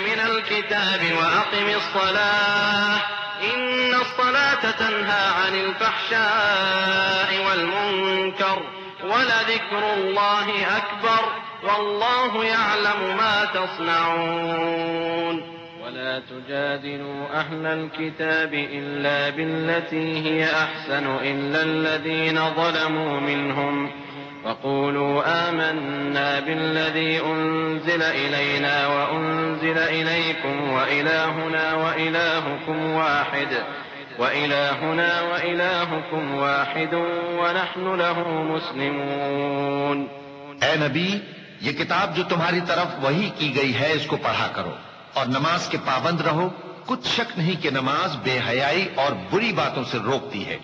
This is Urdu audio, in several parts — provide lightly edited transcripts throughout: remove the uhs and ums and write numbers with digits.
من الكتاب وأقم الصلاة إن الصلاة تنهى عن الفحشاء والمنكر ولذكر الله أكبر والله يعلم ما تصنعون ولا تجادلوا أهل الكتاب إلا بالتي هي أحسن إلا الذين ظلموا منهم وقولوا آمنا بالذي أنزل إلينا وأنزل إليكم وإلهنا وإلهكم واحد ونحن له مسلمون. اے نبی، یہ کتاب جو تمہاری طرف وحی کی گئی ہے اس کو پڑھا کرو اور نماز کے پابند رہو. کچھ شک نہیں کہ نماز بے حیائی اور بری باتوں سے روکتی ہے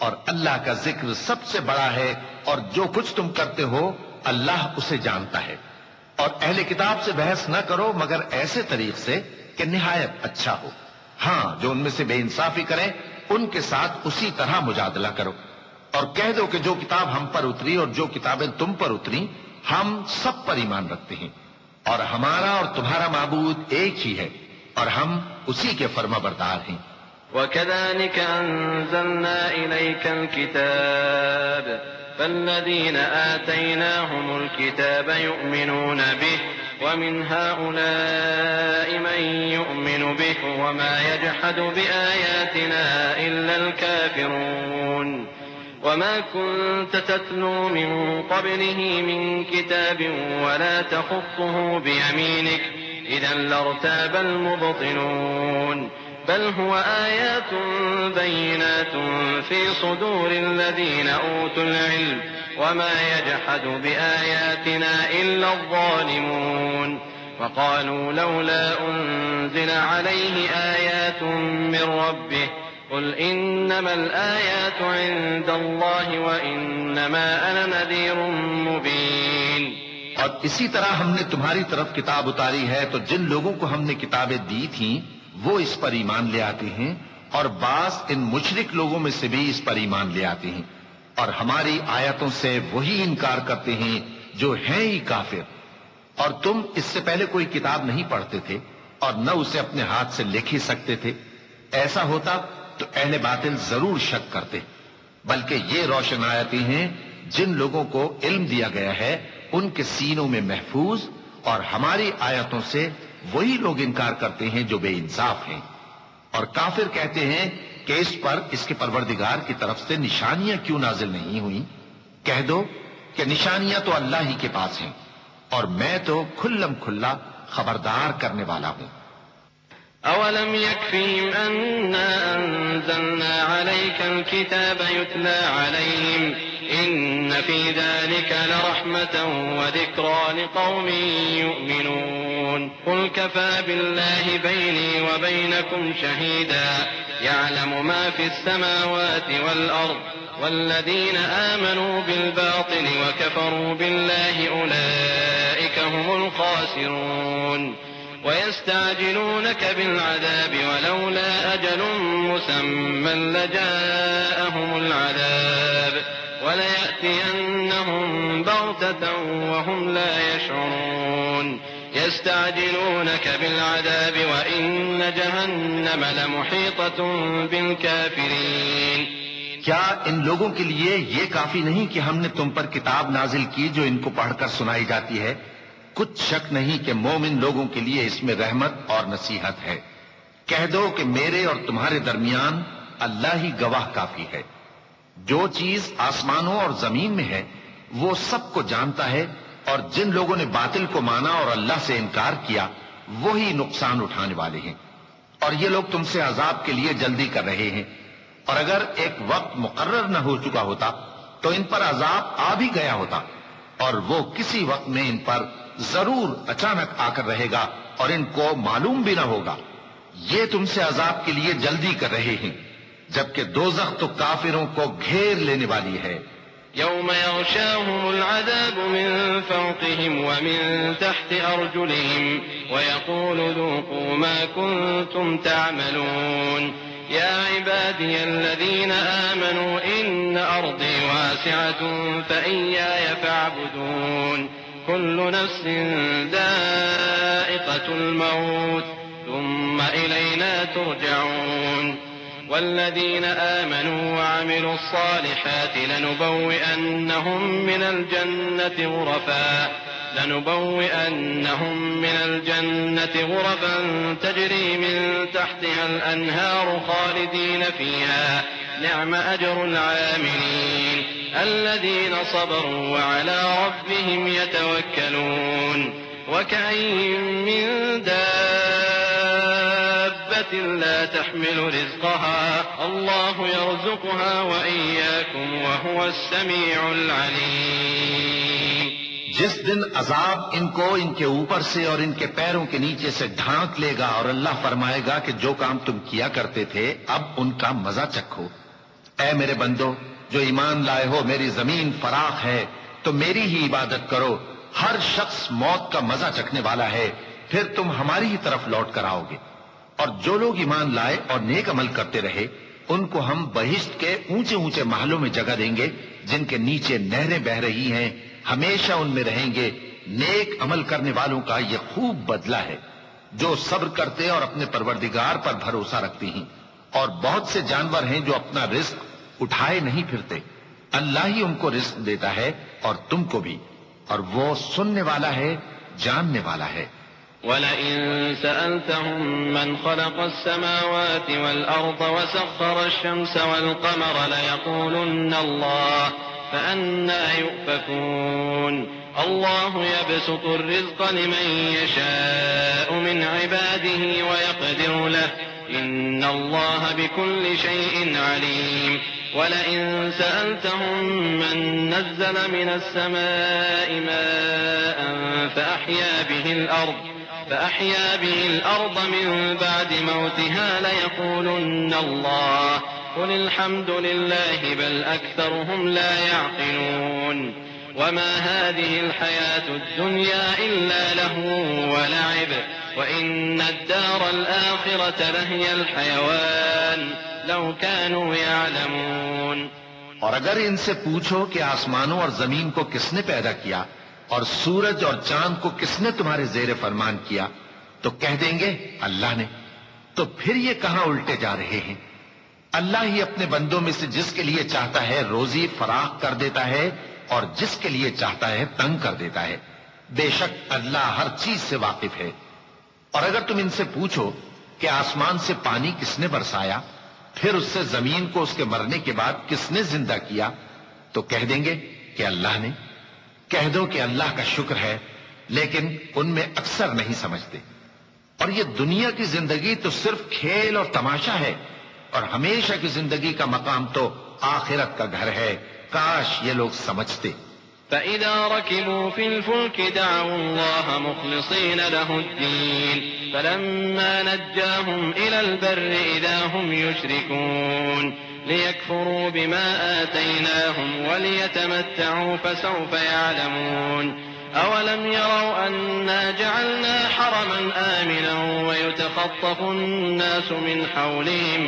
اور اللہ کا ذکر سب سے بڑا ہے اور جو کچھ تم کرتے ہو اللہ اسے جانتا ہے. اور اہل کتاب سے بحث نہ کرو مگر ایسے طریق سے کہ نہایت اچھا ہو. ہاں، جو ان میں سے بے انصافی کریں ان کے ساتھ اسی طرح مجادلہ کرو اور کہہ دو کہ جو کتاب ہم پر اتری اور جو کتابیں تم پر اتری ہم سب پر ایمان رکھتے ہیں اور ہمارا اور تمہارا معبود ایک ہی ہے اور ہم اسی کے فرما بردار ہیں. وَكَذَلِكَ أَنزَلْنَا إِلَيْكَ الْكِتَابَ فَالَّذِينَ آتَيْنَاهُمُ الْكِتَابَ يُؤْمِنُونَ بِهِ وَمِنْ هَؤُلَاءِ مَنْ يُؤْمِنُ بِهِ وَمَا يَجْحَدُ بِآيَاتِنَا إِلَّا الْكَافِرُونَ وَمَا كُنْتَ تَتْلُو مِنْ قَبْلِهِ مِنْ كِتَابٍ وَلَا تَخُطُّهُ بِيَمِينِكَ إِذًا لَارْتَابَ الْمُبْطِلُونَ بل هو آيات بينات في صدور الذين أوتوا العلم وما يجحد بآياتنا إلا الظالمون وقالوا لولا أنزل عليه آيات من ربه قل إنما الآيات عند الله وإنما أنا نذير مبين. اور اسی طرح ہم نے تمہاری طرف کتاب اتاری ہے تو جن لوگوں کو ہم نے کتابیں دی تھیں وہ اس پر ایمان لے آتے ہیں اور بعض ان مشرک لوگوں میں سے بھی اس پر ایمان لے آتے ہیں اور ہماری آیتوں سے وہی انکار کرتے ہیں جو ہیں ہی کافر. اور تم اس سے پہلے کوئی کتاب نہیں پڑھتے تھے اور نہ اسے اپنے ہاتھ سے لکھ ہی سکتے تھے. ایسا ہوتا تو اہل باطل ضرور شک کرتے، بلکہ یہ روشن آیتیں ہیں جن لوگوں کو علم دیا گیا ہے ان کے سینوں میں محفوظ، اور ہماری آیتوں سے وہی لوگ انکار کرتے ہیں جو بے انصاف ہیں. اور کافر کہتے ہیں کہ اس پر اس کے پروردگار کی طرف سے نشانیاں کیوں نازل نہیں ہوئیں؟ کہہ دو کہ نشانیاں تو اللہ ہی کے پاس ہیں اور میں تو کھلم کھلا خبردار کرنے والا ہوں. أولم يكفهم أنا أنزلنا عليك الكتاب يتلى عليهم إن في ذلك لرحمة وذكرى لقوم يؤمنون قل كفى بالله بيني وبينكم شهيدا يعلم ما في السماوات والأرض والذين آمنوا بالباطل وكفروا بالله أولئك هم الخاسرون ويستعجلونك بالعذاب ولولا أجل مسمى لجاءهم العذاب وليأتينهم بغتة وهم لا يشعرون يستعجلونك بالعذاب وإن جهنم لمحيطة بالكافرين. کیا ان لوگوں کے لیے یہ کافی نہیں کہ ہم نے تم پر کتاب نازل کی جو ان کو پڑھ کر سنائی جاتی ہے؟ کچھ شک نہیں کہ مومن لوگوں کے لیے اس میں رحمت اور نصیحت ہے. کہہ دو کہ میرے اور تمہارے درمیان اللہ ہی گواہ کافی ہے. جو چیز آسمانوں اور زمین میں ہے وہ سب کو جانتا ہے، اور جن لوگوں نے باطل کو مانا اور اللہ سے انکار کیا وہی نقصان اٹھانے والے ہیں. اور یہ لوگ تم سے عذاب کے لیے جلدی کر رہے ہیں، اور اگر ایک وقت مقرر نہ ہو چکا ہوتا تو ان پر عذاب آ بھی گیا ہوتا، اور وہ کسی وقت میں ان پر ضرور اچانک آ کر رہے گا اور ان کو معلوم بھی نہ ہوگا. یہ تم سے عذاب کے لیے جلدی کر رہے ہیں، جبکہ دوزخ تو کافروں کو گھیر لینے والی ہے. يوم يغشاهم العذاب من فوقهم ومن تحت أرجلهم ويقول ذوقوا ما كنتم تعملون يا عبادي الذين آمنوا إن أرضي واسعة فإياي فاعبدون كل نفس ذائقة ذائقة الموت ثم إلينا ترجعون والذين آمنوا وعملوا الصالحات لنبوئنهم من الجنة غرفا تجري من تحتها الأنهار خالدين فيها نعم أجر العاملين الذين صبروا وعلى ربهم يتوكلون وكأين من دابة لا تحمل رزقها الله يرزقها وإياكم وهو السميع العليم. جس دن عذاب ان کو ان کے اوپر سے اور ان کے پیروں کے نیچے سے ڈھانک لے گا اور اللہ فرمائے گا کہ جو کام تم کیا کرتے تھے اب ان کا مزہ چکھو. اے میرے بندو جو ایمان لائے ہو، میری زمین فراخ ہے تو میری ہی عبادت کرو. ہر شخص موت کا مزہ چکھنے والا ہے، پھر تم ہماری ہی طرف لوٹ کر آؤ گے. اور جو لوگ ایمان لائے اور نیک عمل کرتے رہے ان کو ہم بہشت کے اونچے اونچے محلوں میں جگہ دیں گے جن کے نیچے نہریں بہ رہی ہیں، ہمیشہ ان میں رہیں گے. نیک عمل کرنے والوں کا یہ خوب بدلہ ہے جو صبر کرتے اور اپنے پروردگار پر بھروسہ رکھتے ہیں. اور بہت سے جانور ہیں جو اپنا رزق اٹھائے نہیں پھرتے، اللہ ہی ان کو رزق دیتا ہے اور تم کو بھی، اور وہ سننے والا ہے، جاننے والا ہے. وَلَئِن سَأَلْتَهُم مَّنْ خَلَقَ السَّمَاوَاتِ وَالْأَرْضَ وَسَخَّرَ الشَّمْسَ وَالْقَمَرَ لَيَقُولُنَّ اللَّهُ فَأَنَّىٰ يُؤْفَكُونَ. اللَّهُ يَبْسُطُ الرِّزْقَ لِمَن يَشَاءُ مِنْ عِبَادِهِ وَيَقْدِرُ لَهُ إِنَّ اللَّهَ بِكُلِّ شَيْءٍ عَلِيمٌ. وَلَئِن سَأَلْتَهُم مَّن نَّزَّلَ مِنَ السَّمَاءِ مَاءً فأحيا به الأرض من بعد موتها ليقولن الله قل الحمد لله بل أكثرهم لا يعقلون. وما هذه الحياة الدنيا إلا لهو ولعب وإن الدار الآخرة لهي الحيوان لو كانوا يعلمون. اور اگر ان سے پوچھو کہ آسمانوں اور زمین کو کس نے پیدا کیا اور سورج اور چاند کو کس نے تمہارے زیر فرمان کیا تو کہہ دیں گے اللہ نے. تو پھر یہ کہاں الٹے جا رہے ہیں؟ اللہ ہی اپنے بندوں میں سے جس کے لیے چاہتا ہے روزی فراخ کر دیتا ہے اور جس کے لیے چاہتا ہے تنگ کر دیتا ہے. بے شک اللہ ہر چیز سے واقف ہے. اور اگر تم ان سے پوچھو کہ آسمان سے پانی کس نے برسایا پھر اس سے زمین کو اس کے مرنے کے بعد کس نے زندہ کیا تو کہہ دیں گے کہ اللہ نے. کہہ دو کہ اللہ کا شکر ہے لیکن ان میں اکثر نہیں سمجھتے. اور یہ دنیا کی زندگی تو صرف کھیل اور تماشا ہے اور ہمیشہ کی زندگی کا مقام تو آخرت کا گھر ہے. کاش یہ لوگ سمجھتے. فَإِذَا رَكِبُوا فِي الْفُلْكِ دَعَوُا اللَّهَ مُخْلِصِينَ لَهُ الدِّينَ فَلَمَّا نَجَّاهُمْ إِلَى الْبَرِّ إِذَا هُمْ يُشْرِكُونَ لِيَكْفُرُوا بِمَا آتَيْنَاهُمْ وَلِيَتَمَتَّعُوا فَسَوْفَ يَعْلَمُونَ. أَوَلَمْ يَرَوْا أَنَّا جَعَلْنَا حَرَمًا آمِنًا وَيُتَخَطَّفُ النَّاسُ مِنْ حَوْلِهِمْ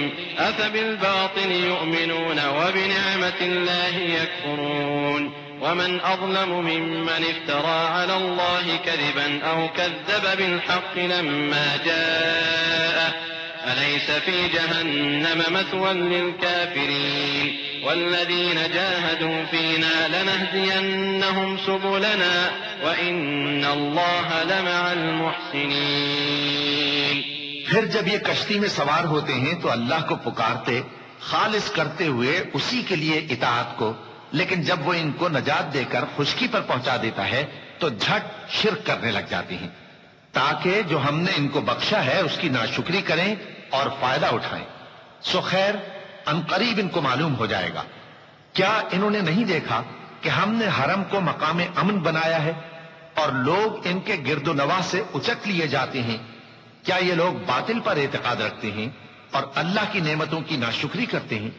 أَفَبِالْبَاطِلِ يُؤْمِنُونَ وَبِنِعْمَةِ اللَّهِ يَكْفُرُونَ. ومن أظلم ممن افترى على الله كذبا أو كذب بالحق لما جاءه أليس في جهنم مثوى للكافرين. والذين جاهدوا فينا لنهدينهم سبلنا وإن الله لمع المحسنين. پھر جب یہ کشتی میں سوار ہوتے ہیں تو اللہ کو پکارتے خالص کرتے ہوئے اسی کے لیے اطاعت کو، لیکن جب وہ ان کو نجات دے کر خشکی پر پہنچا دیتا ہے تو جھٹ شرک کرنے لگ جاتے ہیں تاکہ جو ہم نے ان کو بخشا ہے اس کی ناشکری کریں اور فائدہ اٹھائیں. سو خیر عنقریب ان کو معلوم ہو جائے گا. کیا انہوں نے نہیں دیکھا کہ ہم نے حرم کو مقام امن بنایا ہے اور لوگ ان کے گرد و نواح سے اچک لیے جاتے ہیں؟ کیا یہ لوگ باطل پر اعتقاد رکھتے ہیں اور اللہ کی نعمتوں کی ناشکری کرتے ہیں؟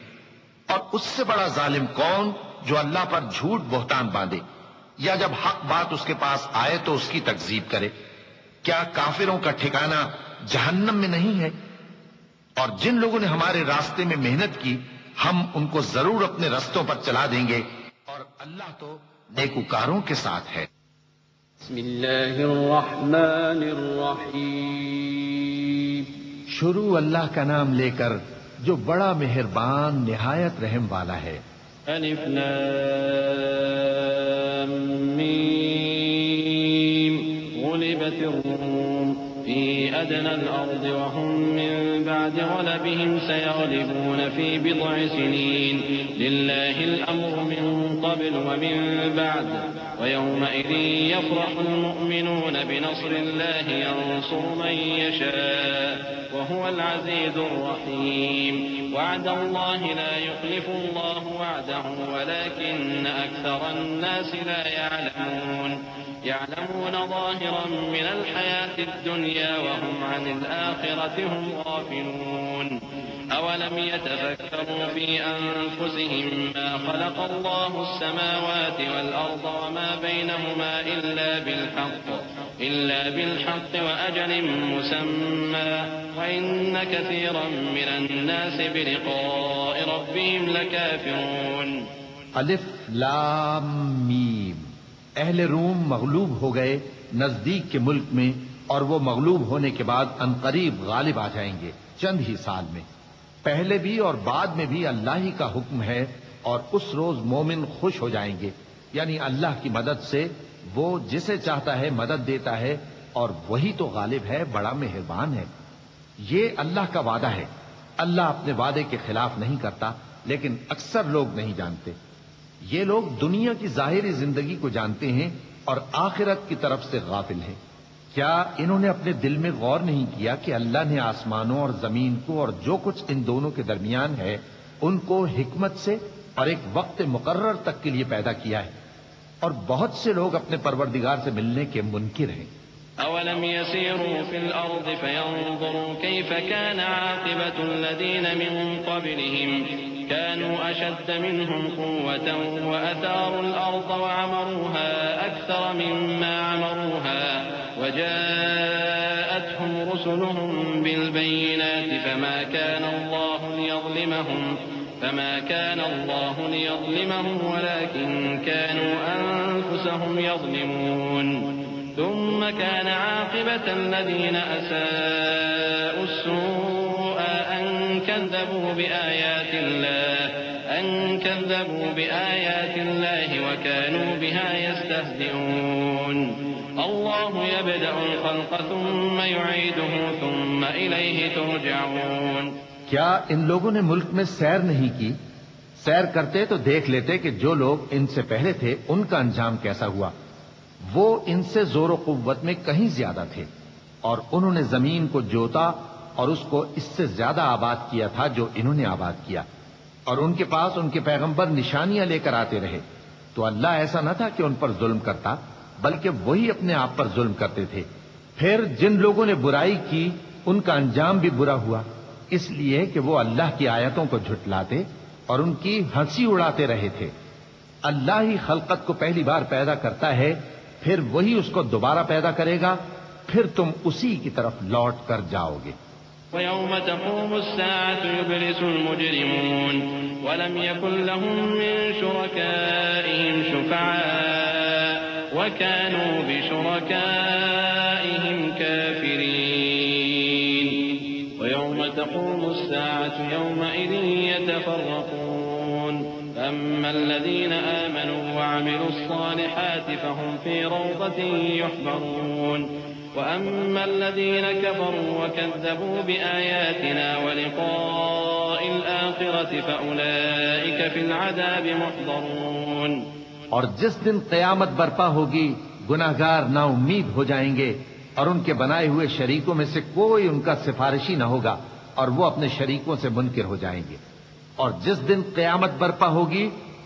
اور اس سے بڑا ظالم کون جو اللہ پر جھوٹ بہتان باندھے یا جب حق بات اس کے پاس آئے تو اس کی تکذیب کرے. کیا کافروں کا ٹھکانہ جہنم میں نہیں ہے؟ اور جن لوگوں نے ہمارے راستے میں محنت کی ہم ان کو ضرور اپنے رستوں پر چلا دیں گے اور اللہ تو نیکوکاروں کے ساتھ ہے. بسم اللہ الرحمن الرحیم. شروع اللہ کا نام لے کر جو بڑا مہربان نہایت رحم والا ہے. الف لام میم. غلبت الروم في أدنى الأرض وهم من بعد غلبهم سيغلبون في بضع سنين لله الأمر من قبل ومن بعد ويومئذ يفرح المؤمنون بنصر الله ينصر من يشاء وهو العزيز الرحيم. وعد الله لا يخلف الله وعده ولكن أكثر الناس لا يعلمون. يعلمون ظاهرا من الحياة الدنيا وهم عن الآخرة هم غافلون. أولم يتفكروا في أنفسهم ما خلق الله السماوات والأرض وما بينهما إلا بالحق وأجل مسمى وإن كثيرا من الناس بلقاء ربهم لكافرون. الف لام میم. اہل روم مغلوب ہو گئے نزدیک کے ملک میں، اور وہ مغلوب ہونے کے بعد عنقریب غالب آ جائیں گے چند ہی سال میں. پہلے بھی اور بعد میں بھی اللہ ہی کا حکم ہے، اور اس روز مومن خوش ہو جائیں گے، یعنی اللہ کی مدد سے وہ جسے چاہتا ہے مدد دیتا ہے، اور وہی تو غالب ہے، بڑا مہربان ہے. یہ اللہ کا وعدہ ہے. اللہ اپنے وعدے کے خلاف نہیں کرتا، لیکن اکثر لوگ نہیں جانتے. یہ لوگ دنیا کی ظاہری زندگی کو جانتے ہیں اور آخرت کی طرف سے غافل ہیں. کیا انہوں نے اپنے دل میں غور نہیں کیا کہ اللہ نے آسمانوں اور زمین کو اور جو کچھ ان دونوں کے درمیان ہے ان کو حکمت سے اور ایک وقت مقرر تک کے لیے پیدا کیا ہے، اور بہت سے لوگ اپنے پروردگار سے ملنے کے منکر ہیں. أولم يسيروا في الأرض فينظروا كيف كان عاقبة الذين من قبلهم كانوا أشد منهم قوة وأثاروا الأرض وعمروها أكثر مما عمروها وجاءتهم رسلهم بالبينات فما كان الله ليظلمهم ولكن كانوا أنفسهم يظلمون. ثم كان عاقبة الذين أساءوا السوء أن كذبوا بآيات الله وكانوا بها يستهزئون. الله يبدأ الخلق ثم يعيده ثم إليه ترجعون. کیا ان لوگوں نے ملک میں سیر نہیں کی؟ سیر کرتے تو دیکھ لیتے کہ جو لوگ ان سے پہلے تھے ان کا انجام کیسا ہوا. وہ ان سے زور و قوت میں کہیں زیادہ تھے، اور انہوں نے زمین کو جوتا اور اس کو اس سے زیادہ آباد کیا تھا جو انہوں نے آباد کیا، اور ان کے پاس ان کے پیغمبر نشانیاں لے کر آتے رہے. تو اللہ ایسا نہ تھا کہ ان پر ظلم کرتا، بلکہ وہی اپنے آپ پر ظلم کرتے تھے. پھر جن لوگوں نے برائی کی ان کا انجام بھی برا ہوا، اس لیے کہ وہ اللہ کی آیتوں کو جھٹلاتے اور ان کی ہنسی اڑاتے رہے تھے. اللہ ہی خلقت کو پہلی بار پیدا کرتا ہے، پھر وہی اس کو دوبارہ پیدا کرے گا، پھر تم اسی کی طرف لوٹ کر جاؤ گے. وَيَوْمَ تَقُومُ السَّاعَةُ يُبْلِسُ الْمُجْرِمُونَ وَلَمْ يَكُنْ لَهُم مِّن شُرَكَائِهِمْ شُفَعَاءُ وَكَانُوا بِشُرَكَائِهِمْ كَافِرِينَ. وَيَوْمَ تَقُومُ السَّاعَةُ يَوْمَئِذٍ يَتَفَرَّقُونَ. أما الذين آمنوا وعملوا الصالحات فهم في روضة يحبرون وأما الذين كفروا وكذبوا بآياتنا ولقاء الآخرة فأولئك في العذاب محضرون. اور جس دن قیامت برپا ہوگی گناہگار نا امید ہو جائیں گے، اور ان کے بنائے ہوئے شریکوں میں سے کوئی ان کا سفارشی نہ ہوگا، اور وہ اپنے شریکوں سے منکر ہو جائیں گے. اور جس دن قیامت برپا ہوگی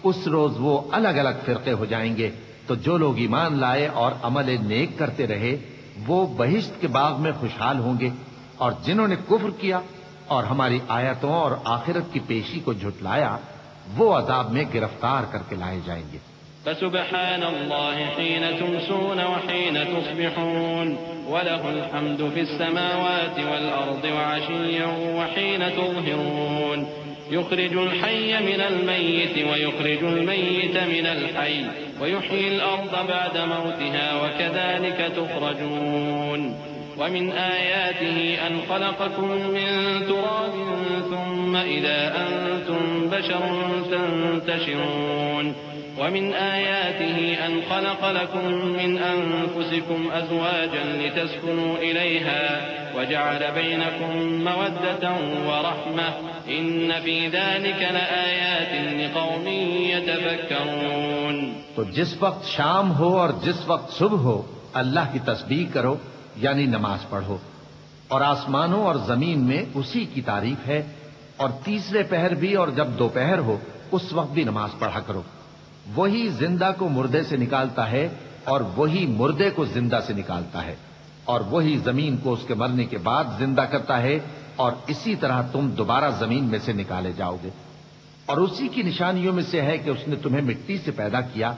اس روز وہ الگ الگ فرقے ہو جائیں گے. تو جو لوگ ایمان لائے اور عمل نیک کرتے رہے وہ بہشت کے باغ میں خوشحال ہوں گے، اور جنہوں نے کفر کیا اور ہماری آیتوں اور آخرت کی پیشی کو جھٹلایا وہ عذاب میں گرفتار کر کے لائے جائیں گے. فسبحان الله حين تمسون وحين تصبحون وله الحمد في السماوات والأرض وعشيا وحين تظهرون. يخرج الحي من الميت ويخرج الميت من الحي ويحيي الأرض بعد موتها وكذلك تخرجون ومن آياته أن خلقكم من تراب ثم إذا أنتم بشر تنتشرون ومن آياته أن خلق لكم من أنفسكم أزواجا لتسكنوا إليها وجعل بينكم مودة ورحمة إن في ذلك لآيات لقوم يتفكرون. تو جس وقت شام ہو اور جس وقت صبح ہو اللہ کی تسبیح کرو یعنی نماز پڑھو، اور آسمانوں اور زمین میں اسی کی تعریف ہے، اور تیسرے پہر بھی اور جب دوپہر ہو اس وقت بھی نماز پڑھا کرو. وہی زندہ کو مردے سے نکالتا ہے اور وہی مردے کو زندہ سے نکالتا ہے، اور وہی زمین کو اس کے مرنے کے بعد زندہ کرتا ہے، اور اسی طرح تم دوبارہ زمین میں سے نکالے جاؤ گے. اور اسی کی نشانیوں میں سے ہے کہ اس نے تمہیں مٹی سے پیدا کیا،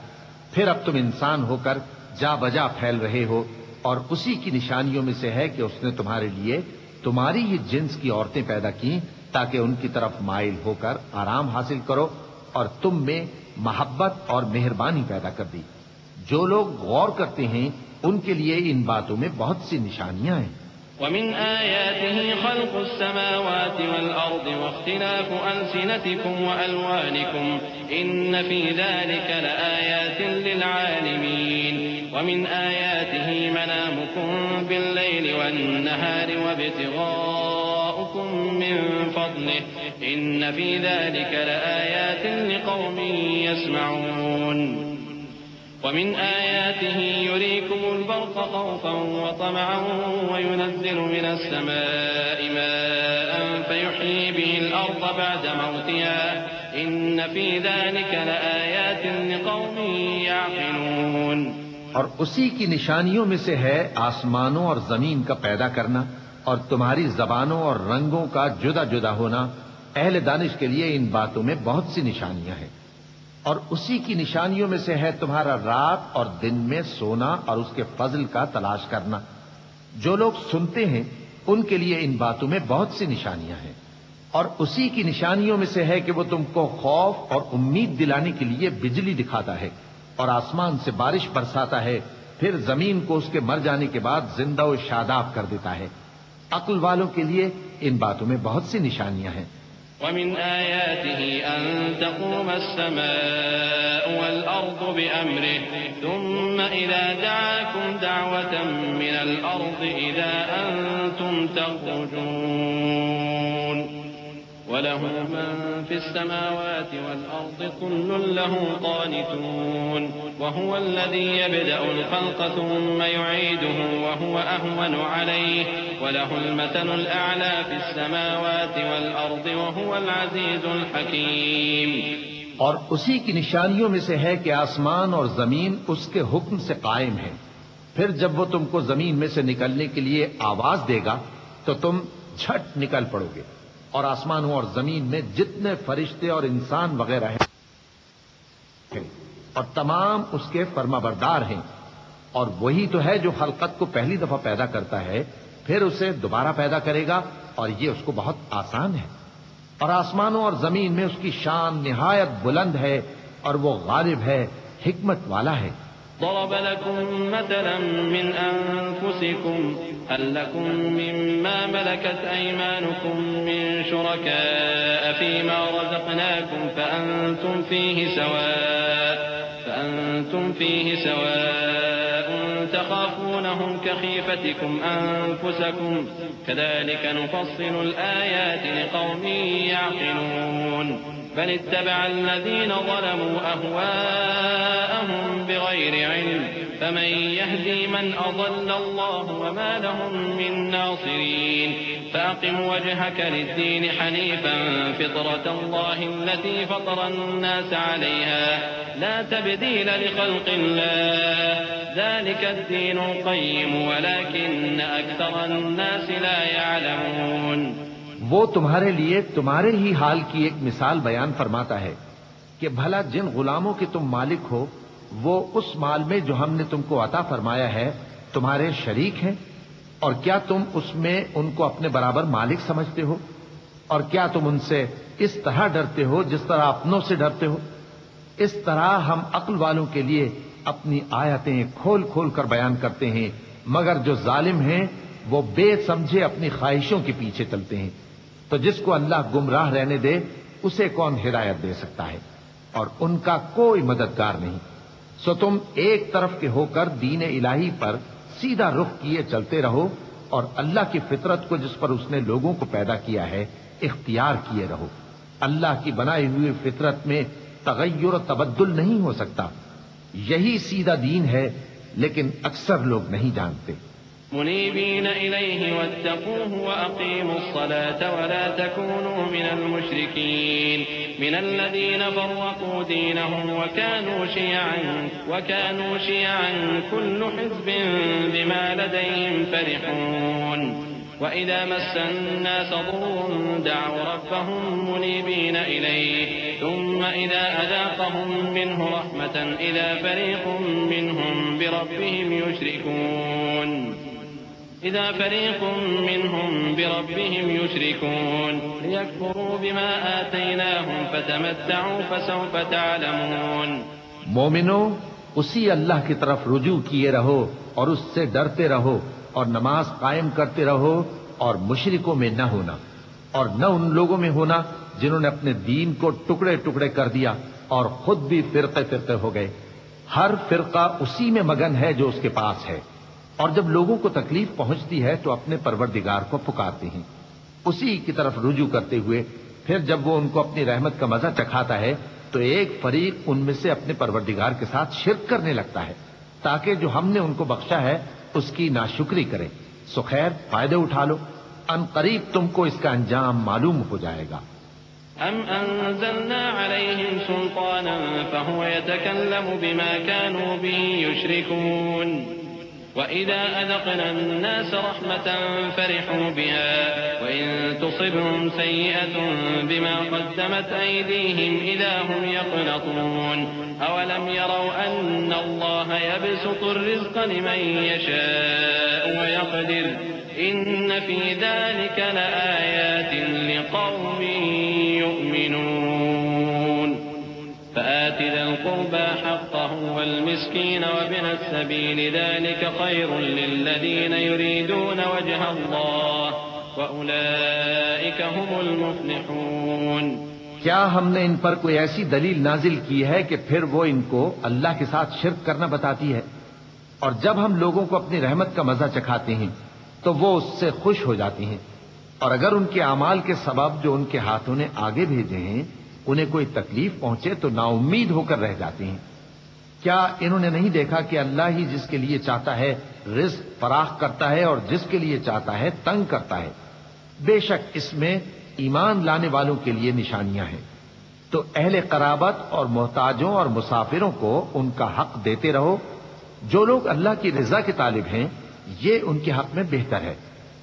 پھر اب تم انسان ہو کر جا بجا پھیل رہے ہو. اور اسی کی نشانیوں میں سے ہے کہ اس نے تمہارے لیے تمہاری ہی جنس کی عورتیں پیدا کی تاکہ ان کی طرف مائل ہو کر آرام حاصل کرو، اور تم میں محبت اور مہربانی پیدا کر دی. جو لوگ غور کرتے ہیں ان کے لیے ان باتوں میں بہت سی نشانیاں ہیں. ومن آياته خلق السماوات والأرض واختلاف ألسنتكم وألوانكم إن في ذلك لآيات للعالمين. ومن آياته منامكم بالليل والنهار وابتغاؤكم من فضله إن في ذلك لآيات لقوم يسمعون. ومن آياته يريكم البرق خوفا وطمعا وينزل من السماء ماء فيحيي به الأرض بعد موتها إن في ذلك لآيات لقوم يعقلون. اور اسی کی نشانیوں میں سے ہے آسمانوں اور زمین کا پیدا کرنا اور تمہاری زبانوں اور رنگوں کا جدا جدا ہونا. اہل دانش کے لیے ان باتوں میں بہت سی نشانیاں ہیں. اور اسی کی نشانیوں میں سے ہے تمہارا رات اور دن میں سونا اور اس کے فضل کا تلاش کرنا. جو لوگ سنتے ہیں ان کے لیے ان باتوں میں بہت سی نشانیاں ہیں. اور اسی کی نشانیوں میں سے ہے کہ وہ تم کو خوف اور امید دلانے کے لیے بجلی دکھاتا ہے اور آسمان سے بارش برساتا ہے، پھر زمین کو اس کے مر جانے کے بعد زندہ و شاداب کر دیتا ہے. عقل والوں کے لیے ان باتوں میں بہت سی نشانیاں ہیں. ومن آياته أن تقوم السماء والأرض بأمره ثم إذا دعاكم دعوة من الأرض إذا أنتم تخرجون وله من في السماوات والأرض كل له قانتون وهو الذي يبدأ الخلق ثم يعيده وهو أهون عليه وله المثل الأعلى في السماوات والأرض وهو العزيز الحكيم. اور اسی کی نشانیوں میں سے ہے کہ آسمان اور زمین اس کے حکم سے قائم ہے. پھر جب وہ تم کو زمین میں سے نکلنے کے لیے آواز دے گا تو تم جھٹ نکل پڑو گے. اور آسمانوں اور زمین میں جتنے فرشتے اور انسان وغیرہ ہیں اور تمام اس کے فرما بردار ہیں. اور وہی تو ہے جو خلقت کو پہلی دفعہ پیدا کرتا ہے پھر اسے دوبارہ پیدا کرے گا، اور یہ اس کو بہت آسان ہے. اور آسمانوں اور زمین میں اس کی شان نہایت بلند ہے اور وہ غالب ہے، حکمت والا ہے. ضرب لكم مثلا من أنفسكم هل لكم مما ملكت أيمانكم من شركاء فيما رزقناكم فأنتم فيه سواء تخافونهم كخيفتكم أنفسكم كذلك نفصل الآيات لقوم يعقلون. بل اتبع الذين ظلموا أهواءهم بغير علم فمن يهدي من أضل الله وما لهم من ناصرين. فأقم وجهك للدين حنيفا فطرة الله التي فطر الناس عليها لا تبديل لخلق الله ذلك الدين القيم ولكن أكثر الناس لا يعلمون. وہ تمہارے لیے تمہارے ہی حال کی ایک مثال بیان فرماتا ہے کہ بھلا جن غلاموں کے تم مالک ہو وہ اس مال میں جو ہم نے تم کو عطا فرمایا ہے تمہارے شریک ہیں، اور کیا تم اس میں ان کو اپنے برابر مالک سمجھتے ہو؟ اور کیا تم ان سے اس طرح ڈرتے ہو جس طرح اپنوں سے ڈرتے ہو؟ اس طرح ہم عقل والوں کے لیے اپنی آیتیں کھول کھول کر بیان کرتے ہیں، مگر جو ظالم ہیں وہ بے سمجھے اپنی خواہشوں کے پیچھے چلتے ہیں۔ تو جس کو اللہ گمراہ رہنے دے اسے کون ہدایت دے سکتا ہے، اور ان کا کوئی مددگار نہیں۔ سو تم ایک طرف کے ہو کر دین الہی پر سیدھا رخ کیے چلتے رہو، اور اللہ کی فطرت کو جس پر اس نے لوگوں کو پیدا کیا ہے اختیار کیے رہو۔ اللہ کی بنائی ہوئی فطرت میں تغیر و تبدل نہیں ہو سکتا، یہی سیدھا دین ہے، لیکن اکثر لوگ نہیں جانتے۔ منيبين إليه واتقوه وأقيموا الصلاة ولا تكونوا من المشركين من الذين فرقوا دينهم وكانوا شيعا كل حزب بما لديهم فرحون وإذا مس الناس ضر دعوا ربهم منيبين إليه ثم إذا أذاقهم منه رحمة إذا فريق منهم بربهم يشركون ليكفروا بما آتيناهم فتمتعوا فسوف تعلمون۔ مومنو، اسی اللہ کی طرف رجوع کیے رہو اور اس سے ڈرتے رہو، اور نماز قائم کرتے رہو، اور مشرکوں میں نہ ہونا، اور نہ ان لوگوں میں ہونا جنہوں نے اپنے دین کو ٹکڑے ٹکڑے کر دیا اور خود بھی فرقے فرقے ہو گئے۔ ہر فرقہ اسی میں مگن ہے جو اس کے پاس ہے، اور جب لوگوں کو تکلیف پہنچتی ہے تو اپنے پروردگار کو پکارتے ہیں اسی کی طرف رجوع کرتے ہوئے۔ پھر جب وہ ان کو اپنی رحمت کا مزہ چکھاتا ہے تو ایک فریق ان میں سے اپنے پروردگار کے ساتھ شرک کرنے لگتا ہے تاکہ جو ہم نے ان کو بخشا ہے اس کی ناشکری کرے۔ سو خیر، فائدے اٹھا لو، ان قریب تم کو اس کا انجام معلوم ہو جائے گا۔ أم أنزلنا عليهم سلطانا فهو يتكلم بما كانوا به يشركون وإذا أذقنا الناس رحمة فرحوا بها وإن تصبهم سيئة بما قدمت أيديهم إذا هم يقنطون أولم يروا أن الله يبسط الرزق لمن يشاء ويقدر إن في ذلك لآيات لقوم يؤمنون فآت ذا القربى حقه والمسكين وابن السبيل ذلك خير للذين يريدون وجه الله وأولئك هم المفلحون۔ کیا ہم نے ان پر کوئی ایسی دلیل نازل کی ہے کہ پھر وہ ان کو اللہ کے ساتھ شرک کرنا بتاتی ہے؟ اور جب ہم لوگوں کو اپنی رحمت کا مزہ چکھاتے ہیں تو وہ اس سے خوش ہو جاتی ہیں، اور اگر ان کے اعمال کے سبب جو ان کے ہاتھوں نے آگے بھیجے ہیں انہیں کوئی تکلیف پہنچے تو نا امید ہو کر رہ جاتی ہیں۔ کیا انہوں نے نہیں دیکھا کہ اللہ ہی جس کے لیے چاہتا ہے رزق فراخ کرتا ہے اور جس کے لیے چاہتا ہے تنگ کرتا ہے؟ بے شک اس میں ایمان لانے والوں کے لیے نشانیاں ہیں۔ تو اہل قرابت اور محتاجوں اور مسافروں کو ان کا حق دیتے رہو۔ جو لوگ اللہ کی رضا کے طالب ہیں یہ ان کے حق میں بہتر ہے،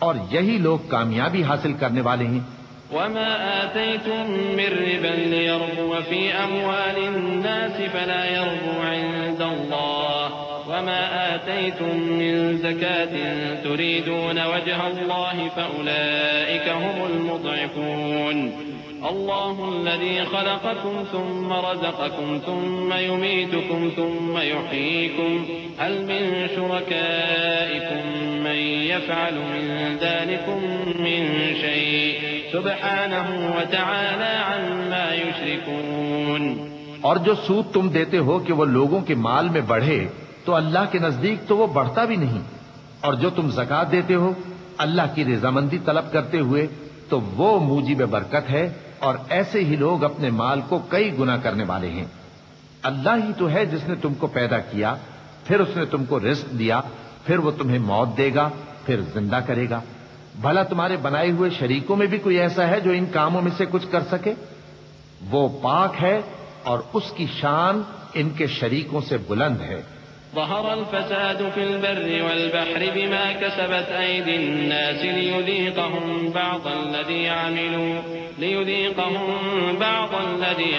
اور یہی لوگ کامیابی حاصل کرنے والے ہیں۔ وما آتيتم من ربا ليربو في أموال الناس فلا يربو عند الله وما آتيتم من زكاة تريدون وجه الله فأولئك هم المضعفون الله الذي خلقكم ثم رزقكم ثم يميتكم ثم يحييكم هل من شركائكم من يفعل من ذلكم من شيء سبحانه وتعالى عما يشركون۔ اور جو سود تم دیتے ہو کہ وہ لوگوں کے مال میں بڑھے تو اللہ کے نزدیک تو وہ بڑھتا بھی نہیں، اور جو تم زکوٰۃ دیتے ہو اللہ کی رضامندی طلب کرتے ہوئے تو وہ موجب برکت ہے، اور ایسے ہی لوگ اپنے مال کو کئی گنا کرنے والے ہیں۔ اللہ ہی تو ہے جس نے تم کو پیدا کیا، پھر اس نے تم کو رزق دیا، پھر وہ تمہیں موت دے گا، پھر زندہ کرے گا۔ بھلا تمہارے بنائے ہوئے شریکوں میں بھی کوئی ایسا ہے جو ان کاموں میں سے کچھ کر سکے؟ وہ پاک ہے اور اس کی شان ان کے شریکوں سے بلند ہے۔ ظهر الفساد في البر والبحر بما كسبت أيدي الناس ليذيقهم بعض الذي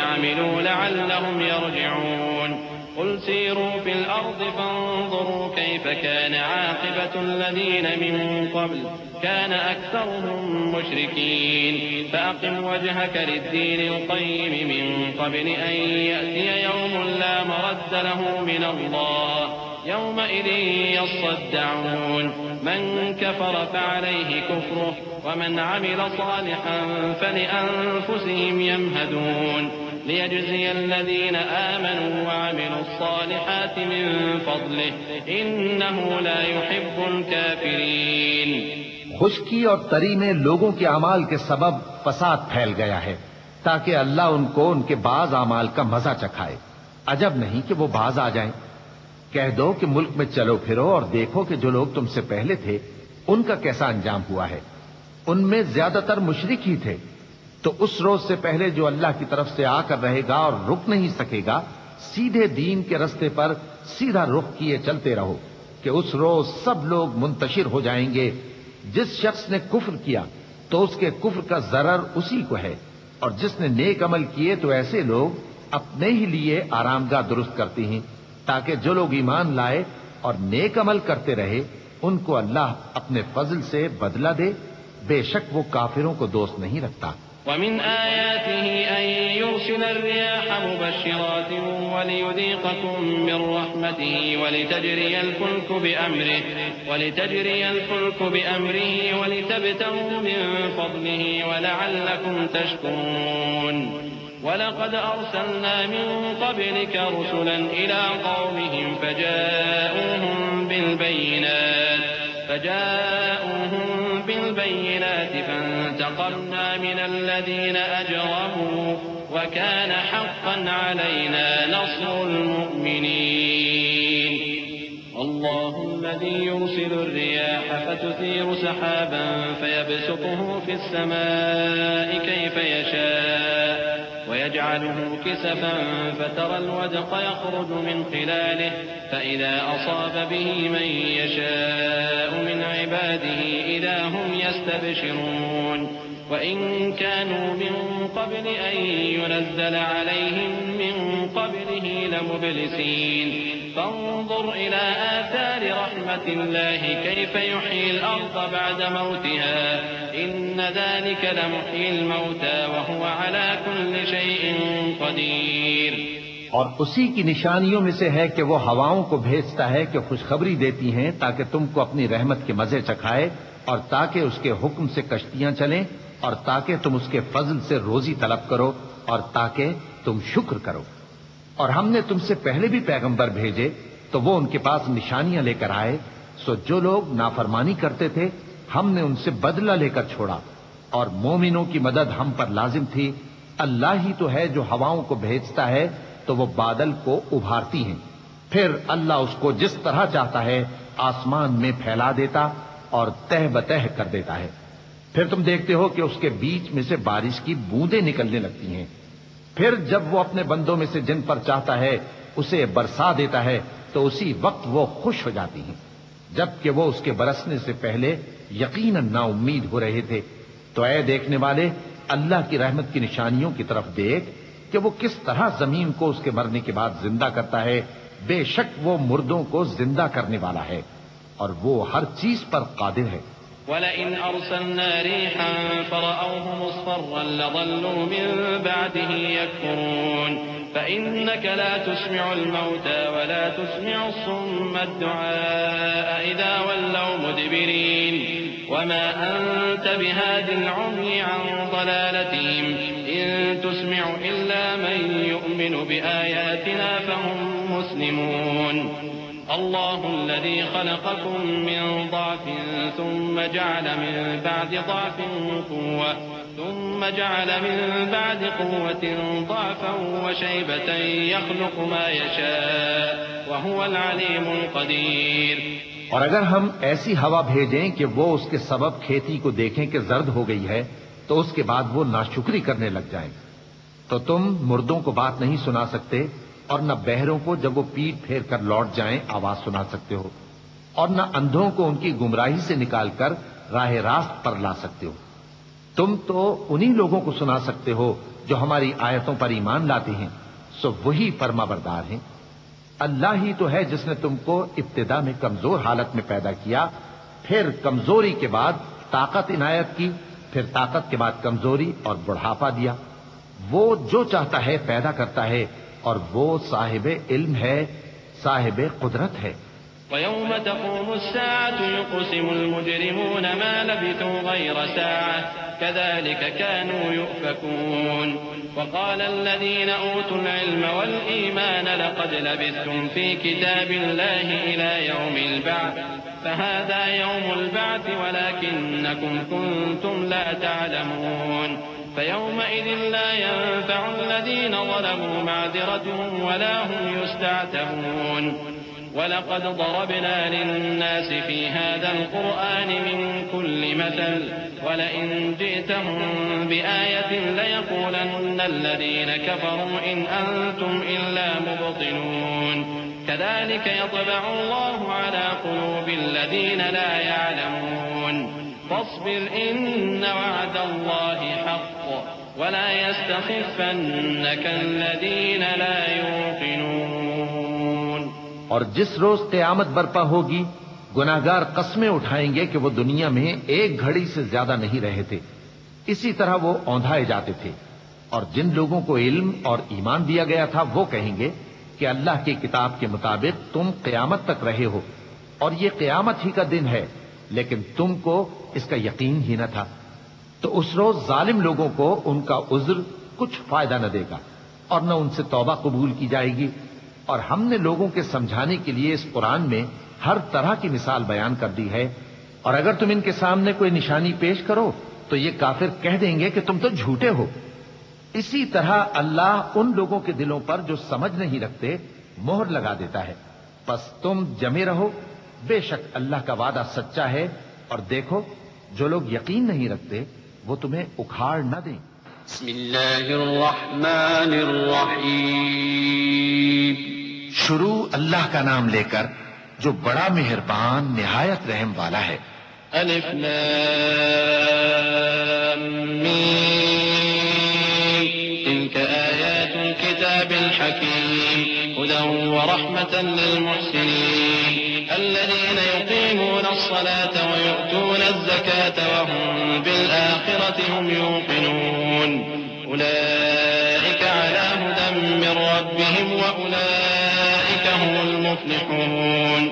عملوا لعلهم يرجعون قل سيروا في الأرض فانظروا كيف كان عاقبة الذين من قبل كان أكثرهم مشركين فأقم وجهك للدين القيم من قبل أن يأتي يوم لا مرد له من الله يومئذ يصدعون من كفر فعليه كفره ومن عمل صالحا فلأنفسهم يمهدون ليجزي الذين آمنوا وعملوا الصالحات من فضله إنه لا يحب الكافرين. خشکی اور تری میں لوگوں کے اعمال کے سبب فساد پھیل گیا ہے تاکہ اللہ ان کو ان کے بعض اعمال کا مزہ چکھائے. عجب نہیں کہ وہ باز آ جائیں. کہہ دو کہ ملک میں چلو پھرو اور دیکھو کہ جو لوگ تم سے پہلے تھے ان کا کیسا انجام ہوا ہے. ان میں زیادہ تر مشرک ہی تھے. تو اس روز سے پہلے جو اللہ کی طرف سے آ کر رہے گا اور رک نہیں سکے گا، سیدھے دین کے رستے پر سیدھا رخ کیے چلتے رہو کہ اس روز سب لوگ منتشر ہو جائیں گے. جس شخص نے کفر کیا تو اس کے کفر کا ضرر اسی کو ہے، اور جس نے نیک عمل کیے تو ایسے لوگ اپنے ہی لیے آرام گاہ درست کرتے ہیں تاکہ جو لوگ ایمان لائے اور نیک عمل کرتے رہے ان کو اللہ اپنے فضل سے بدلہ دے. بے شک وہ کافروں کو دوست نہیں رکھتا. ومن آياته أن يرسل الرياح مبشرات وليذيقكم من رحمته ولتجري الفلك بأمره ولتبتغوا من فضله ولعلكم تشكرون. ولقد أرسلنا من قبلك رسلا إلى قومهم فجاءوهم بالبينات فانتقمنا من الذين أجرموا وكان حقا علينا نصر المؤمنين. الله الذي يرسل الرياح فتثير سحابا فيبسطه في السماء كيف يشاء ويجعله كسفا فترى الودق يخرج من خلاله فإذا أصاب به من يشاء من عباده إذا هم يستبشرون. وإن كانوا من قبل أن ينزل عليهم من قبله لمبلسين. فانظر إلى آثار رحمة الله كيف يحيي الأرض بعد موتها إن ذلك لمحيي الموتى وهو على كل شيء قدير. اور اسی کی نشانیوں میں سے ہے کہ وہ ہواؤں کو بھیجتا ہے کہ خوشخبری دیتی ہیں تاکہ تم کو اپنی رحمت کے مزے چکھائے، اور تاکہ اس کے حکم سے کشتیاں چلیں، اور تاکہ تم اس کے فضل سے روزی طلب کرو، اور تاکہ تم شکر کرو. اور ہم نے تم سے پہلے بھی پیغمبر بھیجے تو وہ ان کے پاس نشانیاں لے کر آئے. سو جو لوگ نافرمانی کرتے تھے ہم نے ان سے بدلہ لے کر چھوڑا، اور مومنوں کی مدد ہم پر لازم تھی. اللہ ہی تو ہے جو ہواؤں کو بھیجتا ہے تو وہ بادل کو ابھارتی ہیں، پھر اللہ اس کو جس طرح چاہتا ہے آسمان میں پھیلا دیتا اور تہ بتہ کر دیتا ہے. پھر تم دیکھتے ہو کہ اس کے بیچ میں سے بارش کی بوندیں نکلنے لگتی ہیں. پھر جب وہ اپنے بندوں میں سے جن پر چاہتا ہے اسے برسا دیتا ہے تو اسی وقت وہ خوش ہو جاتی ہیں، جبکہ وہ اس کے برسنے سے پہلے یقیناً نا امید ہو رہے تھے. تو اے دیکھنے والے، اللہ کی رحمت کی نشانیوں کی طرف دیکھ کہ وہ کس طرح زمین کو اس کے مرنے کے بعد زندہ کرتا ہے. بے شک وہ مردوں کو زندہ کرنے والا ہے اور وہ ہر چیز پر قادر ہے. وَلَئِنْ أَرْسَلْنَا رِيحًا فَرَأَوْهُ مُصْفَرًّا لَظَلُّوا مِنْ بَعْدِهِ يَكْفُرُونَ فَإِنَّكَ لَا تُسْمِعُ الْمَوْتَى وَلَا تُسْمِعُ الصُّمَّ الدُّعَاءَ إِذَا وَلَّوْا مُدْبِرِينَ وَمَا أَنْتَ بِهَادِ الْعُمْيِ عَنْ ضَلَالَتِهِمْ إِن تُسْمِعُ إِلَّا مَن يُؤْمِنُ بِآيَاتِنَا فَهُمْ مُسْلِمُونَ. الله الذي خلقكم من ضعف ثم جعل من بعد ضعف قوة ثم جعل من بعد قوة ضعفا وشيبة يخلق ما يشاء وهو العليم القدير. اور اگر ہم ایسی ہوا بھیجیں کہ وہ اس کے سبب کھیتی کو دیکھیں کہ زرد ہو گئی ہے تو اس کے بعد وہ ناشکری کرنے لگ جائیں، تو تم مردوں کو بات نہیں سنا سکتے اور نہ بہروں کو جب وہ پیٹ پھیر کر لوٹ جائیں آواز سنا سکتے ہو، اور نہ اندھوں کو ان کی گمراہی سے نکال کر راہ راست پر لا سکتے ہو. تم تو انہی لوگوں کو سنا سکتے ہو جو ہماری آیتوں پر ایمان لاتے ہیں، سو وہی فرما بردار ہیں. اللہ ہی تو ہے جس نے تم کو ابتدا میں کمزور حالت میں پیدا کیا، پھر کمزوری کے بعد طاقت عنایت کی، پھر طاقت کے بعد کمزوری اور بڑھاپا دیا۔ وہ جو چاہتا ہے پیدا کرتا ہے، اور وہ صاحب علم ہے، صاحب قدرت ہے۔ ويوم تقوم الساعة يقسم المجرمون ما لبثوا غير ساعة كذلك كانوا يؤفكون وقال الذين أوتوا العلم والإيمان لقد لبثتم في كتاب الله إلى يوم البعث فهذا يوم البعث ولكنكم كنتم لا تعلمون فيومئذ لا ينفع الذين ظلموا معذرتهم ولا هم يستعتبون ولقد ضربنا للناس في هذا القرآن من كل مثل ولئن جئتهم بآية ليقولن الذين كفروا إن أنتم إلا مبطلون كذلك يطبع الله على قلوب الذين لا يعلمون فاصبر إن وعد الله حق ولا يستخفنك الذين لا يوقنون۔ اور جس روز قیامت برپا ہوگی گناہگار قسمیں اٹھائیں گے کہ وہ دنیا میں ایک گھڑی سے زیادہ نہیں رہے تھے، اسی طرح وہ اوندھائے جاتے تھے۔ اور جن لوگوں کو علم اور ایمان دیا گیا تھا وہ کہیں گے کہ اللہ کی کتاب کے مطابق تم قیامت تک رہے ہو، اور یہ قیامت ہی کا دن ہے، لیکن تم کو اس کا یقین ہی نہ تھا۔ تو اس روز ظالم لوگوں کو ان کا عذر کچھ فائدہ نہ دے گا، اور نہ ان سے توبہ قبول کی جائے گی۔ اور ہم نے لوگوں کے سمجھانے کے لیے اس قرآن میں ہر طرح کی مثال بیان کر دی ہے، اور اگر تم ان کے سامنے کوئی نشانی پیش کرو تو یہ کافر کہہ دیں گے کہ تم تو جھوٹے ہو۔ اسی طرح اللہ ان لوگوں کے دلوں پر جو سمجھ نہیں رکھتے مہر لگا دیتا ہے۔ پس تم جمے رہو، بے شک اللہ کا وعدہ سچا ہے، اور دیکھو جو لوگ یقین نہیں رکھتے وہ تمہیں اکھاڑ نہ دیں۔ بسم اللہ الرحمن الرحیم۔ شروع اللہ کا نام لے کر جو بڑا مہربان نہایت رحم والا ہے۔ الف لام میم تلك آیات الكتاب الحکیم هدى ورحمة للمحسنین الذين يقيمون الصلاة ويؤتون الزكاة وهم بالآخرة هم يوقنون أولئك على هدى من ربهم وأولئك هم المفلحون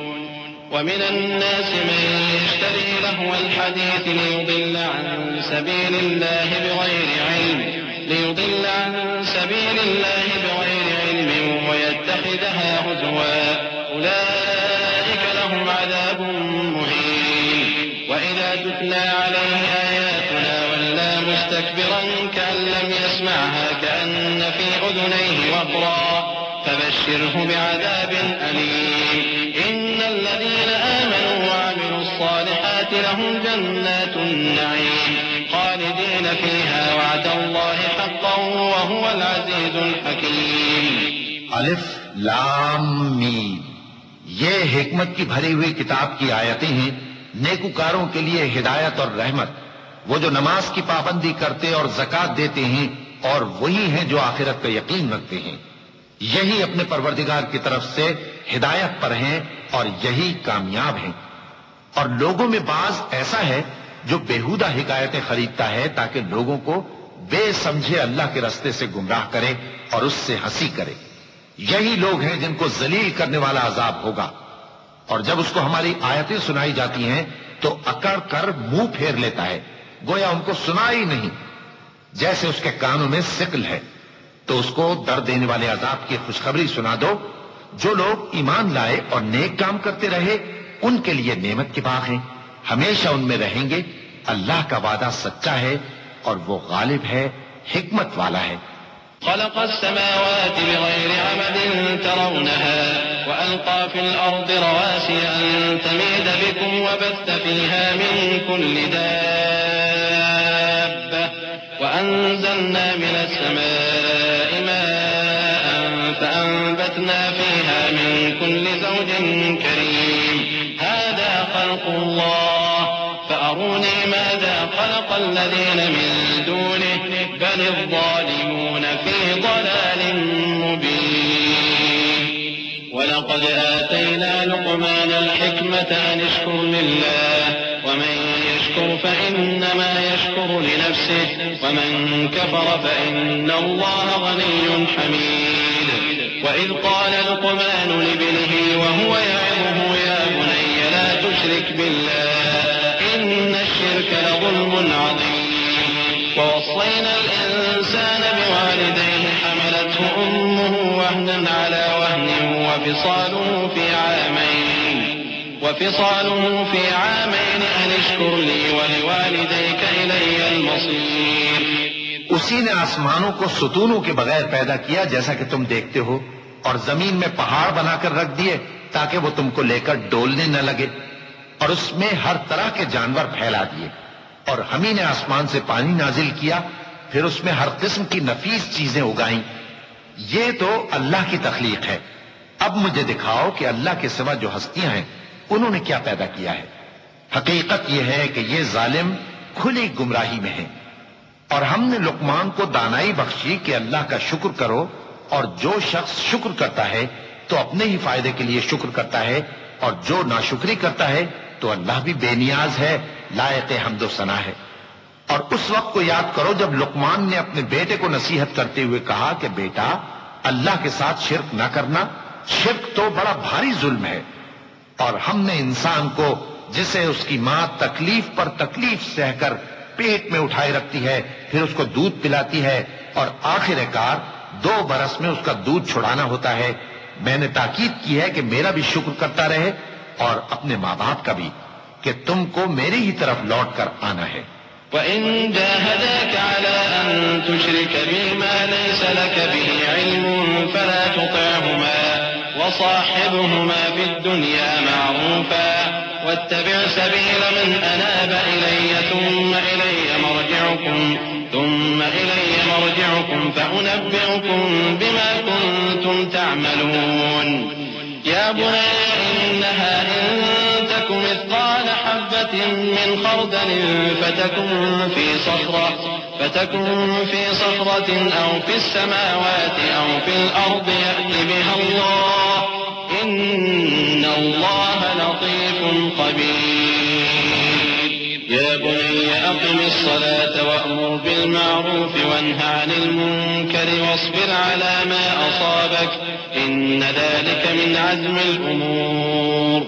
ومن الناس من يشتري لهو الحديث ليضل عن سبيل الله بغير علم ويتخذها هزوا أولئك لهم عذاب مهين وإذا تتلى عليه آياتنا ولى مستكبرا كأن لم يسمعها كأن في أذنيه وقرا فبشره بعذاب أليم إن الذين آمنوا وعملوا الصالحات لهم جنات النعيم خالدين فيها وعد الله حقا وهو العزيز الحكيم۔ الف لام میم، یہ حکمت کی بھری ہوئی کتاب کی آیتیں ہیں، نیکوکاروں کے لیے ہدایت اور رحمت، وہ جو نماز کی پابندی کرتے اور زکات دیتے ہیں، اور وہی ہیں جو آخرت کا یقین رکھتے ہیں، یہی اپنے پروردگار کی طرف سے ہدایت پر ہیں اور یہی کامیاب ہیں۔ اور لوگوں میں بعض ایسا ہے جو بےہودہ حکایتیں خریدتا ہے تاکہ لوگوں کو بے سمجھے اللہ کے رستے سے گمراہ کرے اور اس سے ہنسی کرے۔ یہی لوگ ہیں جن کو ذلیل کرنے والا عذاب ہوگا۔ اور جب اس کو ہماری آیتیں سنائی جاتی ہیں تو اکڑ کر منہ پھیر لیتا ہے، گویا ان کو سنا ہی نہیں، جیسے اس کے کانوں میں سکل ہے۔ تو اس کو درد دینے والے عذاب کی خوشخبری سنا دو۔ جو لوگ ایمان لائے اور نیک کام کرتے رہے ان کے لیے نعمت کے باغ ہیں، ہمیشہ ان میں رہیں گے۔ اللہ کا وعدہ سچا ہے اور وہ غالب ہے، حکمت والا ہے۔ خلق السماوات بغير عمد ترونها وألقى في الأرض رواسي أن تميد بكم وبث فيها من كل دابة وأنزلنا من السماء ماء فأنبتنا فيها من كل زوج كريم هذا خلق الله فأروني ماذا خلق الذين من دونه بل الظالمون في ضلال مبين ولقد وَلَقَدْ آتَيْنَا لُقْمَانَ الْحِكْمَةَ أَنِ اشْكُرْ لِلَّهِ وَمَنْ يَشْكُرْ فَإِنَّمَا يَشْكُرُ لِنَفْسِهِ وَمَنْ كَفَرَ فَإِنَّ اللَّهَ غَنِيٌّ حَمِيدٌ وَإِذْ قَالَ لُقْمَانُ لِابْنِهِ وَهُوَ يَعِظُهُ يَا بُنَيَّ لَا تُشْرِكْ بِاللَّهِ إِنَّ الشِّرْكَ لَظُلْمٌ عَظِيمٌ وَوَصَّيْنَا الْإِنسَانَ بِوَالِدَيْهِ حَمَلَتْهُ أُمُّهُ وَهْنًا عَلَى وَهْنٍ وفصاله في عامين أن اشكر لي ولوالديك إلي المصير. اسی نے آسمانوں کو ستونوں کے بغیر پیدا کیا جیسا کہ تم دیکھتے ہو، اور زمین میں پہاڑ بنا کر رکھ دیے تاکہ وہ تم کو لے کر ڈولنے نہ لگے، اور اس میں ہر طرح کے جانور پھیلا دیے، اور ہم ہی نے آسمان سے پانی نازل کیا، پھر اس میں ہر قسم کی نفیس چیزیں اگائیں. یہ تو اللہ کی تخلیق ہے. اب مجھے دکھاؤ کہ اللہ کے سوا جو ہستیاں ہیں انہوں نے کیا پیدا کیا ہے. حقیقت یہ ہے کہ یہ ظالم کھلی گمراہی میں ہیں. اور ہم نے لقمان کو دانائی بخشی کہ اللہ کا شکر کرو، اور جو شخص شکر کرتا ہے تو اپنے ہی فائدے کے لیے شکر کرتا ہے، اور جو ناشکری کرتا ہے تو اللہ بھی بے نیاز ہے، لائق حمد و ثنا ہے. اور اس وقت کو یاد کرو جب لقمان نے اپنے بیٹے کو نصیحت کرتے ہوئے کہا کہ بیٹا اللہ کے ساتھ شرک نہ کرنا، شرک تو بڑا بھاری ظلم ہے. اور ہم نے انسان کو جسے اس کی ماں تکلیف پر تکلیف سہ کر پیٹ میں اٹھائے رکھتی ہے، پھر اس کو دودھ پلاتی ہے، اور آخر کار 2 برس میں اس کا دودھ چھڑانا ہوتا ہے، میں نے تاکید کی ہے کہ میرا بھی شکر کرتا رہے اور اپنے ماں باپ کا بھی، کہ تم کو میری ہی طرف لوٹ کر آنا ہے. وَإِن جَاهَدَاكَ عَلَىٰ أَن تُشْرِكَ بِي مَا لَيْسَ لَكَ بِهِ عِلْمٌ فَلَا تُطِعْهُمَا وَصَاحِبْهُمَا فِي الدُّنْيَا مَعْرُوفًا وَاتَّبِعْ سَبِيلَ مَنْ أَنَابَ إِلَيَّ ثُمَّ إِلَيَّ مَرْجِعُكُمْ فَأُنَبِّئُكُمْ بِمَا كُنتُمْ تَعْمَلُونَ. يَا بُنَيَّ إِنَّهَا إِن تَكُ مِثْقَالَ حَبَّةٍ مِّنْ خَرْدَلٍ فتكن في صخرة أو في السماوات أو في الأرض يأت بها الله إن الله لطيف خبير. يا بني أقم الصلاة وأمر بالمعروف وانه عن المنكر واصبر على ما أصابك إن ذلك من عزم الأمور.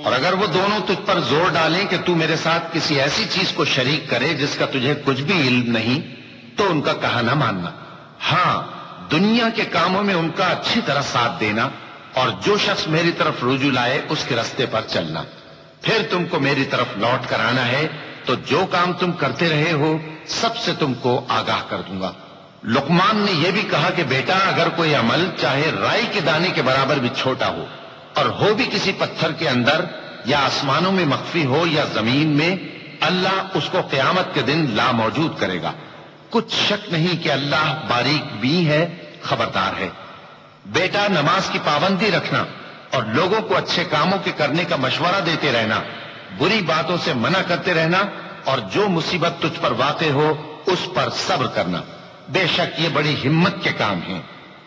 اور اگر وہ دونوں تجھ پر زور ڈالیں کہ تو میرے ساتھ کسی ایسی چیز کو شریک کرے جس کا تجھے کچھ بھی علم نہیں، تو ان کا کہا نہ ماننا. ہاں، دنیا کے کاموں میں ان کا اچھی طرح ساتھ دینا، اور جو شخص میری طرف رجوع لائے اس کے راستے پر چلنا. پھر تم کو میری طرف لوٹ کر آنا ہے، تو جو کام تم کرتے رہے ہو سب سے تم کو آگاہ کر دوں گا. لقمان نے یہ بھی کہا کہ بیٹا اگر کوئی عمل چاہے رائی کے دانے کے برابر بھی چھوٹا ہو، اور ہو بھی کسی پتھر کے اندر یا آسمانوں میں مخفی ہو یا زمین میں، اللہ اس کو قیامت کے دن لا موجود کرے گا. کچھ شک نہیں کہ اللہ باریک بھی ہے، خبردار ہے. بیٹا نماز کی پابندی رکھنا اور لوگوں کو اچھے کاموں کے کرنے کا مشورہ دیتے رہنا، بری باتوں سے منع کرتے رہنا، اور جو مصیبت تجھ پر واقع ہو اس پر صبر کرنا. بے شک یہ بڑی ہمت کے کام ہیں.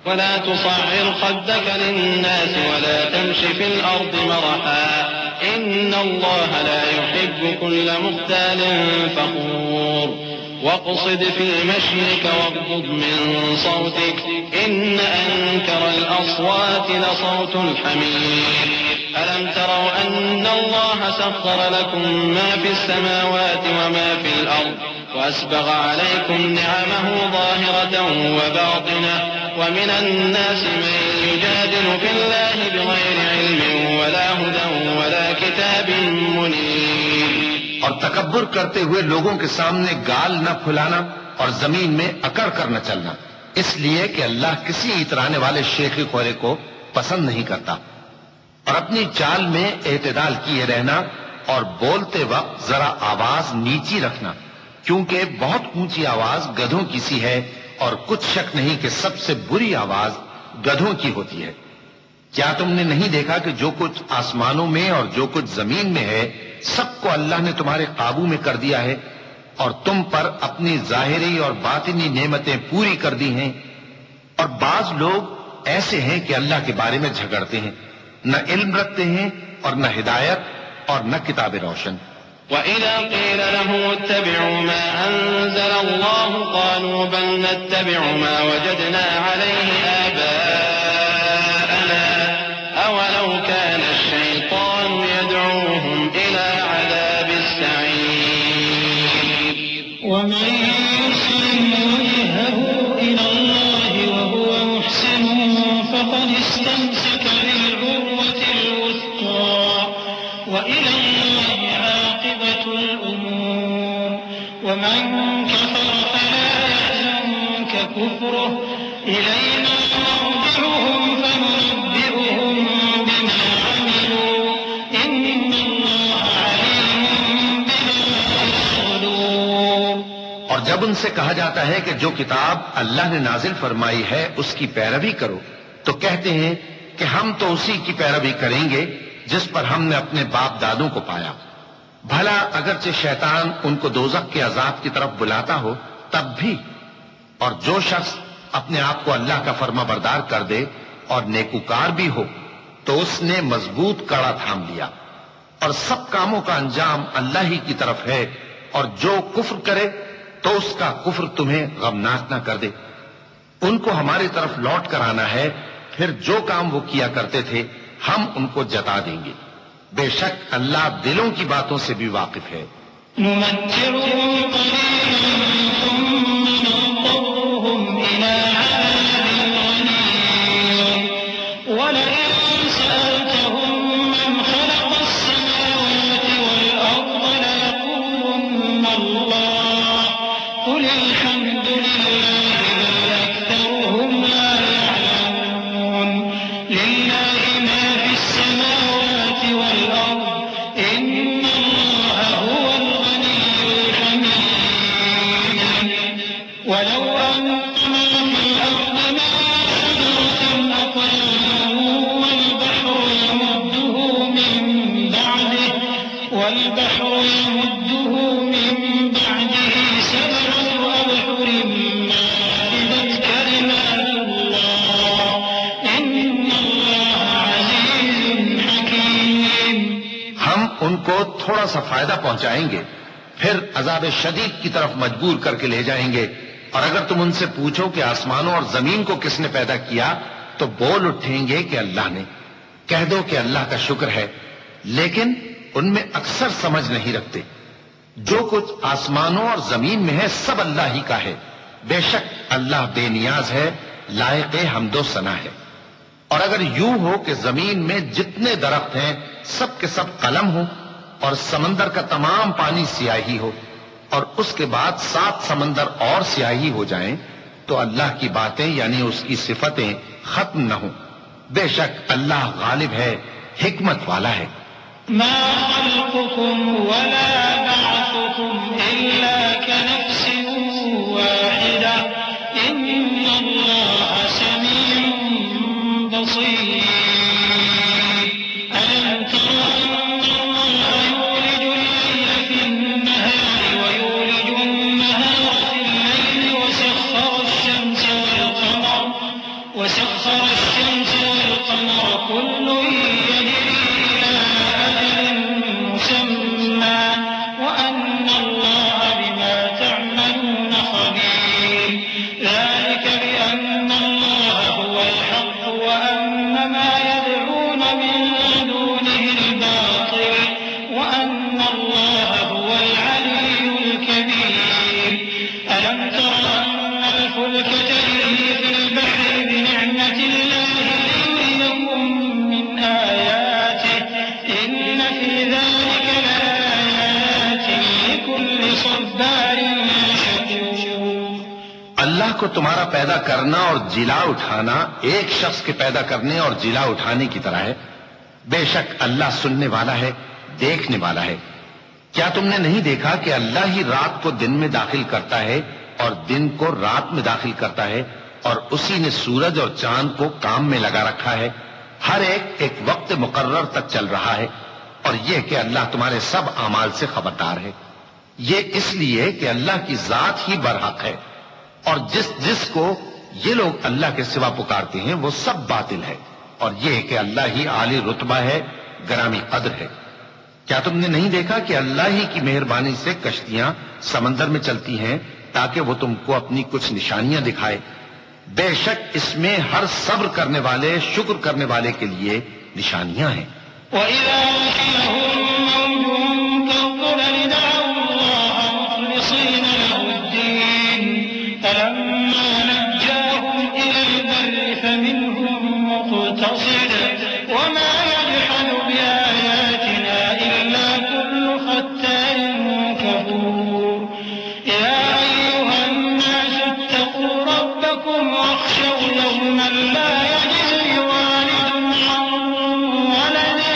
ولا تصعر خدك للناس ولا تمش في الأرض مرحا إن الله لا يحب كل مختال فخور. واقصد في مشيك واغضض من صوتك إن أنكر الأصوات لصوت الحمير. ألم تروا أن الله سخر لكم ما في السماوات وما في الأرض وأسبغ عليكم نعمه ظاهرة وباطنة ومن الناس من يجادل في الله بغير علم ولا هدى ولا كتاب منير. اور تکبر کرتے ہوئے لوگوں کے سامنے گال نہ پھلانا اور زمین میں اکڑ کر نہ چلنا، اس لیے کہ اللہ کسی اترانے والے شیخی خورے کو پسند نہیں کرتا. اور اپنی چال میں اعتدال کیے رہنا، اور بولتے وقت ذرا آواز نیچی رکھنا، کیونکہ بہت اونچی آواز گدھوں کی سی ہے، اور کچھ شک نہیں کہ سب سے بری آواز گدھوں کی ہوتی ہے. کیا تم نے نہیں دیکھا کہ جو کچھ آسمانوں میں اور جو کچھ زمین میں ہے سب کو اللہ نے تمہارے قابو میں کر دیا ہے، اور تم پر اپنی ظاہری اور باطنی نعمتیں پوری کر دی ہیں. اور بعض لوگ ایسے ہیں کہ اللہ کے بارے میں جھگڑتے ہیں، نہ علم رکھتے ہیں اور نہ ہدایت اور نہ کتاب روشن. وَإِذَا قِيلَ لَهُمُ اتَّبِعُوا مَا أَنزَلَ اللَّهُ قَالُوا بَلْ نَتَّبِعُ مَا وَجَدْنَا عَلَيْهِ آبَاءَنَا أَوَلَوْ كَانَ الشَّيْطَانُ يَدْعُوهُمْ إِلَى عَذَابِ السَّعِيرِ. وَمَن يُسْلِمْ وَجْهَهُ إِلَى اللَّهِ وَهُوَ مُحْسِنٌ فَقَدِ اسْتَمْسَكَ بِالْعُرْوَةِ الْوُثْقَىٰ وَإِلَى اللَّهِ عَاقِبَةُ الْأُمُورِ. وَمَن كَفَرَ فَلَا يَحْزُنكَ كُفْرُهُ إِلَيْنَا مَرْجِعُهُمْ فَنُنَبِّئُهُم بِمَا عَمِلُوا إِنَّ اللَّهَ عَلِيمٌ بِمَا يَفْعَلُونَ. اور جب ان سے کہا جاتا ہے کہ جو کتاب اللہ نے نازل فرمائی ہے اس کی پیروی کرو تو کہتے ہیں کہ ہم تو اسی کی پیروی کریں گے جس پر ہم نے اپنے باپ دادوں کو پایا. بھلا اگرچہ شیطان ان کو دوزخ کے عذاب کی طرف بلاتا ہو تب بھی. اور جو شخص اپنے آپ کو اللہ کا فرما بردار کر دے اور نیکوکار بھی ہو تو اس نے مضبوط کڑا تھام لیا. اور سب کاموں کا انجام اللہ ہی کی طرف ہے. اور جو کفر کرے تو اس کا کفر تمہیں غمناک نہ کر دے. ان کو ہماری طرف لوٹ کر آنا ہے، پھر جو کام وہ کیا کرتے تھے ہم ان کو جتا دیں گے. بے شک اللہ دلوں کی باتوں سے بھی واقف ہے. نُمَتِّعُهُمْ قَلِيلًا ثُمَّ نَضْطَرُّهُمْ إِلَىٰ عَذَابٍ غَلِيظٍ. وَلَئِن سَأَلْتَهُم مَّنْ خَلَقَ السَّمَاوَاتِ وَالْأَرْضَ لَيَقُولُنَّ اللَّهُ قُلِ الْحَمْدُ لِلَّهِ بَلْ أَكْثَرُهُمْ لَا يَعْلَمُونَ. لِلَّهِ مَا فِي السَّمَاوَاتِ وَالْأَرْضِ إِنَّ اللَّهَ هُوَ الْغَنِيُّ الْحَمِيدُ. وَلَوْ أَنَّ مَا فِي الْأَرْضِ مِن شَجَرَةٍ أَقْلَامٌ وَالْبَحْرُ يَمُدُّهُ مِن بَعْدِهِ سَبْعَةُ أَبْحُرٍ مَّا نَفِدَتْ كَلِمَاتُ اللَّهِ إِنَّ اللَّهَ عَزِيزٌ حَكِيمٌ. ہم ان کو تھوڑا سا فائدہ پہنچائیں گے پھر عذاب شدید کی طرف مجبور کر کے لے جائیں گے. اور اگر تم ان سے پوچھو کہ آسمانوں اور زمین کو کس نے پیدا کیا تو بول اٹھیں گے کہ اللہ نے. کہہ دو کہ اللہ کا شکر ہے، لیکن ان میں اکثر سمجھ نہیں رکھتے. جو کچھ آسمانوں اور زمین میں ہے سب اللہ ہی کا ہے. بے شک اللہ بے نیاز ہے، لائق حمد و ثنا ہے. اور اگر یوں ہو کہ زمین میں جتنے درخت ہیں سب کے سب قلم ہوں اور سمندر کا تمام پانی سیاہی ہو اور اس کے بعد 7 سمندر اور سیاہی ہو جائیں تو اللہ کی باتیں یعنی اس کی صفتیں ختم نہ ہوں. بے شک اللہ غالب ہے، حکمت والا ہے. ما خلقكم ولا بعثكم إلا كنفس واحدة إن الله سميع بصير. ألم تر أن الله يولج الليل في النهار ويولج النهار في الليل وسخر الشمس والقمر كل يجري إلى أجل مسمى وأن الله بما تعملون خبير. ذلك بأن الله هو الحق وأن ما يدعون من دونه الباطل وأن الله هو العلي الكبير. ألم تر أن الفلك تجري في البحر بنعمة الله ليريكم من آياته إن في ذلك لآيات لكل صبار شكور. اللہ کو تمہارا پیدا کرنا اور جلا اٹھانا ایک شخص کے پیدا کرنے اور جلا اٹھانے کی طرح ہے. بے شک اللہ سننے والا ہے، دیکھنے والا ہے. کیا تم نے نہیں دیکھا کہ اللہ ہی رات کو دن میں داخل کرتا ہے اور دن کو رات میں داخل کرتا ہے اور اسی نے سورج اور چاند کو کام میں لگا رکھا ہے. ہر ایک وقت مقرر تک چل رہا ہے. اور یہ کہ اللہ تمہارے سب اعمال سے خبردار ہے. یہ اس لیے کہ اللہ کی ذات ہی برحق ہے اور جس کو یہ لوگ اللہ کے سوا پکارتے ہیں وہ سب باطل ہے. اور یہ کہ اللہ ہی عالی رتبہ ہے، گرامی قدر ہے۔ کیا تم نے نہیں دیکھا کہ اللہ ہی کی مہربانی سے کشتیاں سمندر میں چلتی ہیں تاکہ وہ تم کو اپنی کچھ نشانیاں دکھائے؟ بے شک اس میں ہر صبر کرنے والے، شکر کرنے والے کے لیے نشانیاں ہیں۔ وَإِذَا غَشِيَهُم مَّوْجٌ كَالظُّلَلِ دَعَوُا اللَّهَ مُخْلِصِينَ لَهُ الدِّينَ فَلَمَّا نَجَّاهُمْ إِلَى الْبَرِّ فَمِنْهُم مُّقْتَصِدٌ وَمَا يَجْحَدُ بِآيَاتِنَا إِلَّا كُلُّ خَتَّارٍ كَفُورٍ يَا أَيُّهَا النَّاسُ اتَّقُوا رَبَّكُمْ وَاخْشَوْا يَوْمًا لَّا يَجْزِي وَالِدٌ عَن وَلَدِهِ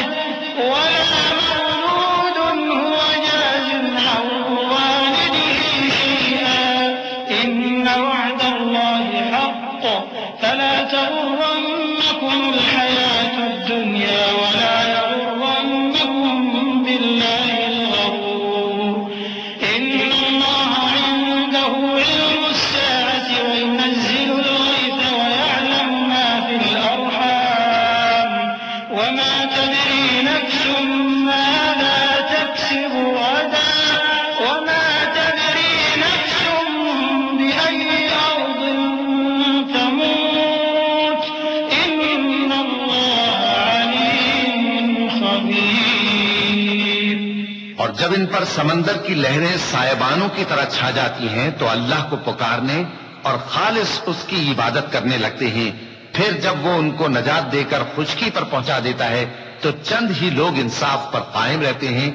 وَلَا مَوْلُودٌ هُوَ جَازٍ عَن وَالِدِهِ شَيْئًا إِنَّ وَعْدَ اللَّهِ حَقٌّ فَلَا تَغُرَّنَّكُمُ الْحَيَاةُ الدُّنْيَا وَلَا يَغُرَّنَّكُم بِاللَّهِ الْغَرُورُ إِنَّ اللَّهَ عِندَهُ عِلْمُ السَّاعَةِ وَيُنَزِّلُ الْغَيْثَ وَيَعْلَمُ مَا فِي الْأَرْحَامِ وَمَا تَدْرِي نَفْسٌ مَّاذَا تَكْسِبُ غَدًا وَمَا تَدْرِي نَفْسٌ بِأَيِّ أَرْضٍ تَمُوتُ إِنَّ اللَّهَ عَلِيمٌ خَبِيرٌ۔ اور جب ان پر سمندر کی لہریں سائبانوں کی طرح چھا جاتی ہیں تو اللہ کو پکارنے اور خالص اس کی عبادت کرنے لگتے ہیں۔ پھر جب وہ ان کو نجات دے کر خشکی پر پہنچا دیتا ہے تو چند ہی لوگ انصاف پر قائم رہتے ہیں،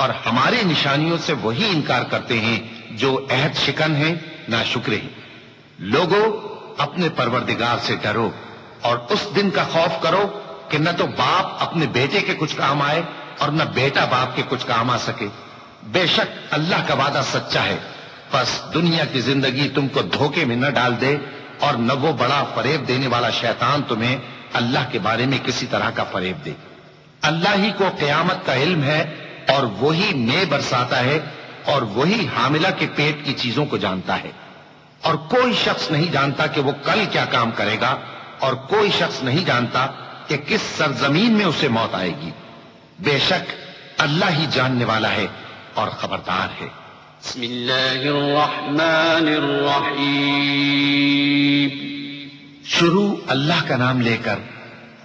اور ہماری نشانیوں سے وہی انکار کرتے ہیں جو عہد شکن ہیں، ناشکرے ہیں۔ لوگو، اپنے پروردگار سے ڈرو اور اس دن کا خوف کرو کہ نہ تو باپ اپنے بیٹے کے کچھ کام آئے اور نہ بیٹا باپ کے کچھ کام آ سکے۔ بے شک اللہ کا وعدہ سچا ہے، بس دنیا کی زندگی تم کو دھوکے میں نہ ڈال دے، اور نہ وہ بڑا فریب دینے والا شیطان تمہیں اللہ کے بارے میں کسی طرح کا فریب دے۔ اللہ ہی کو قیامت کا علم ہے، اور وہی مے برساتا ہے، اور وہی حاملہ کے پیٹ کی چیزوں کو جانتا ہے، اور کوئی شخص نہیں جانتا کہ وہ کل کیا کام کرے گا، اور کوئی شخص نہیں جانتا کہ کس سرزمین میں اسے موت آئے گی۔ بے شک اللہ ہی جاننے والا ہے اور خبردار ہے۔ بسم اللہ الرحمن الرحیم۔ شروع اللہ کا نام لے کر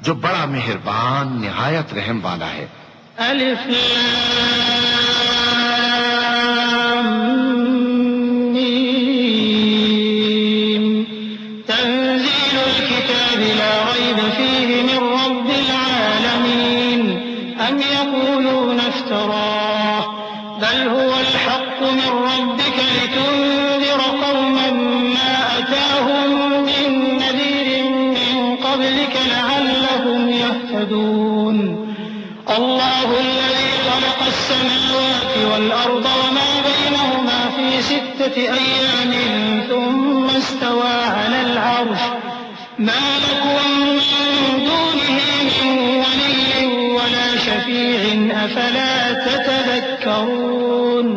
جو بڑا مہربان نہایت رحم والا ہے۔ ألف لام ميم تنزيل الكتاب لا ريب فيه من رب العالمين أم يقولون افتراه بل هو الحق من ربك لتنذر قوما ما أتاهم من نذير من قبلك لعلهم يهتدون الله الذي خلق السماوات والأرض وما بينهما في 6 أيام ثم استوى على العرش ما لكم من دونه من ولي ولا شفيع أفلا تتذكرون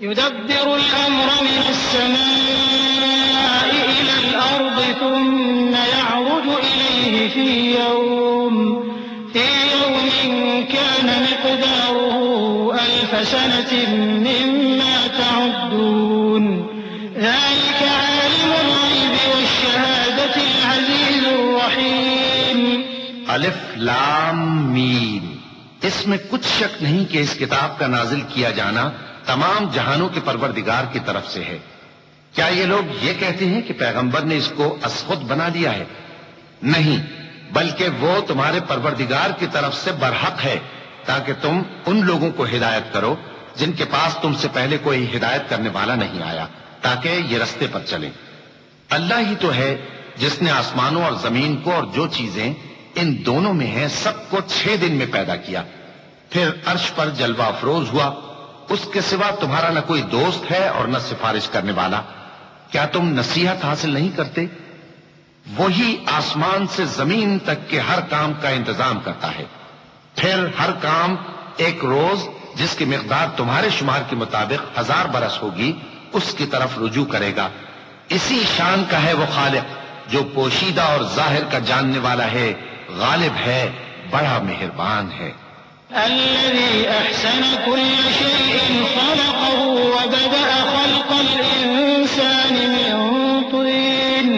يدبر الأمر من السماء إلى الأرض ثم يعرج إليه في يوم كان مقداره 1000 سنة مما تعدون ذلك عالم الغيب والشهادة العزيز الرحيم۔ الف لام میم۔ اس میں کچھ شک نہیں کہ اس کتاب کا نازل کیا جانا تمام جہانوں کے پروردگار کی طرف سے ہے۔ کیا یہ لوگ یہ کہتے ہیں کہ پیغمبر نے اس کو از خود بنا دیا ہے؟ نہیں، بلکہ وہ تمہارے پروردگار کی طرف سے برحق ہے، تاکہ تم ان لوگوں کو ہدایت کرو جن کے پاس تم سے پہلے کوئی ہدایت کرنے والا نہیں آیا، تاکہ یہ رستے پر چلیں۔ اللہ ہی تو ہے جس نے آسمانوں اور زمین کو اور جو چیزیں ان دونوں میں ہیں سب کو 6 دن میں پیدا کیا، پھر عرش پر جلوہ افروز ہوا۔ اس کے سوا تمہارا نہ کوئی دوست ہے اور نہ سفارش کرنے والا۔ کیا تم نصیحت حاصل نہیں کرتے؟ وہی آسمان سے زمین تک کے ہر کام کا انتظام کرتا ہے، پھر ہر کام ایک روز جس کی مقدار تمہارے شمار کے مطابق 1000 برس ہوگی اس کی طرف رجوع کرے گا۔ اسی شان کا ہے وہ خالق جو پوشیدہ اور ظاہر کا جاننے والا ہے، غالب ہے، بڑا مہربان ہے۔ الذي أحسن كل شيء خلقه وبدأ خلق الإنسان من طين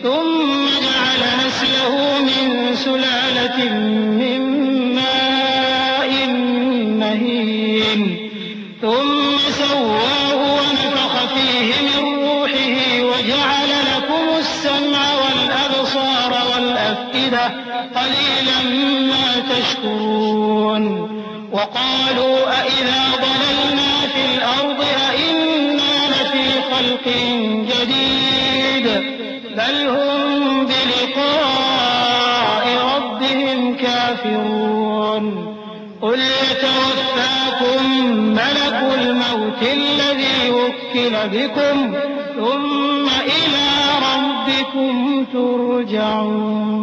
ثم جعل نسله من سلالة من ماء مهين ثم سواه ونفخ فيه من روحه وجعل لكم السمع والأبصار والأفئدة قليلا ما تشكرون وقالوا أإذا ضللنا في الأرض أإنا لفي خلق جديد بل هم بلقاء ربهم كافرون قل يتوفاكم ملك الموت الذي وكل بكم ثم إلى ربكم ترجعون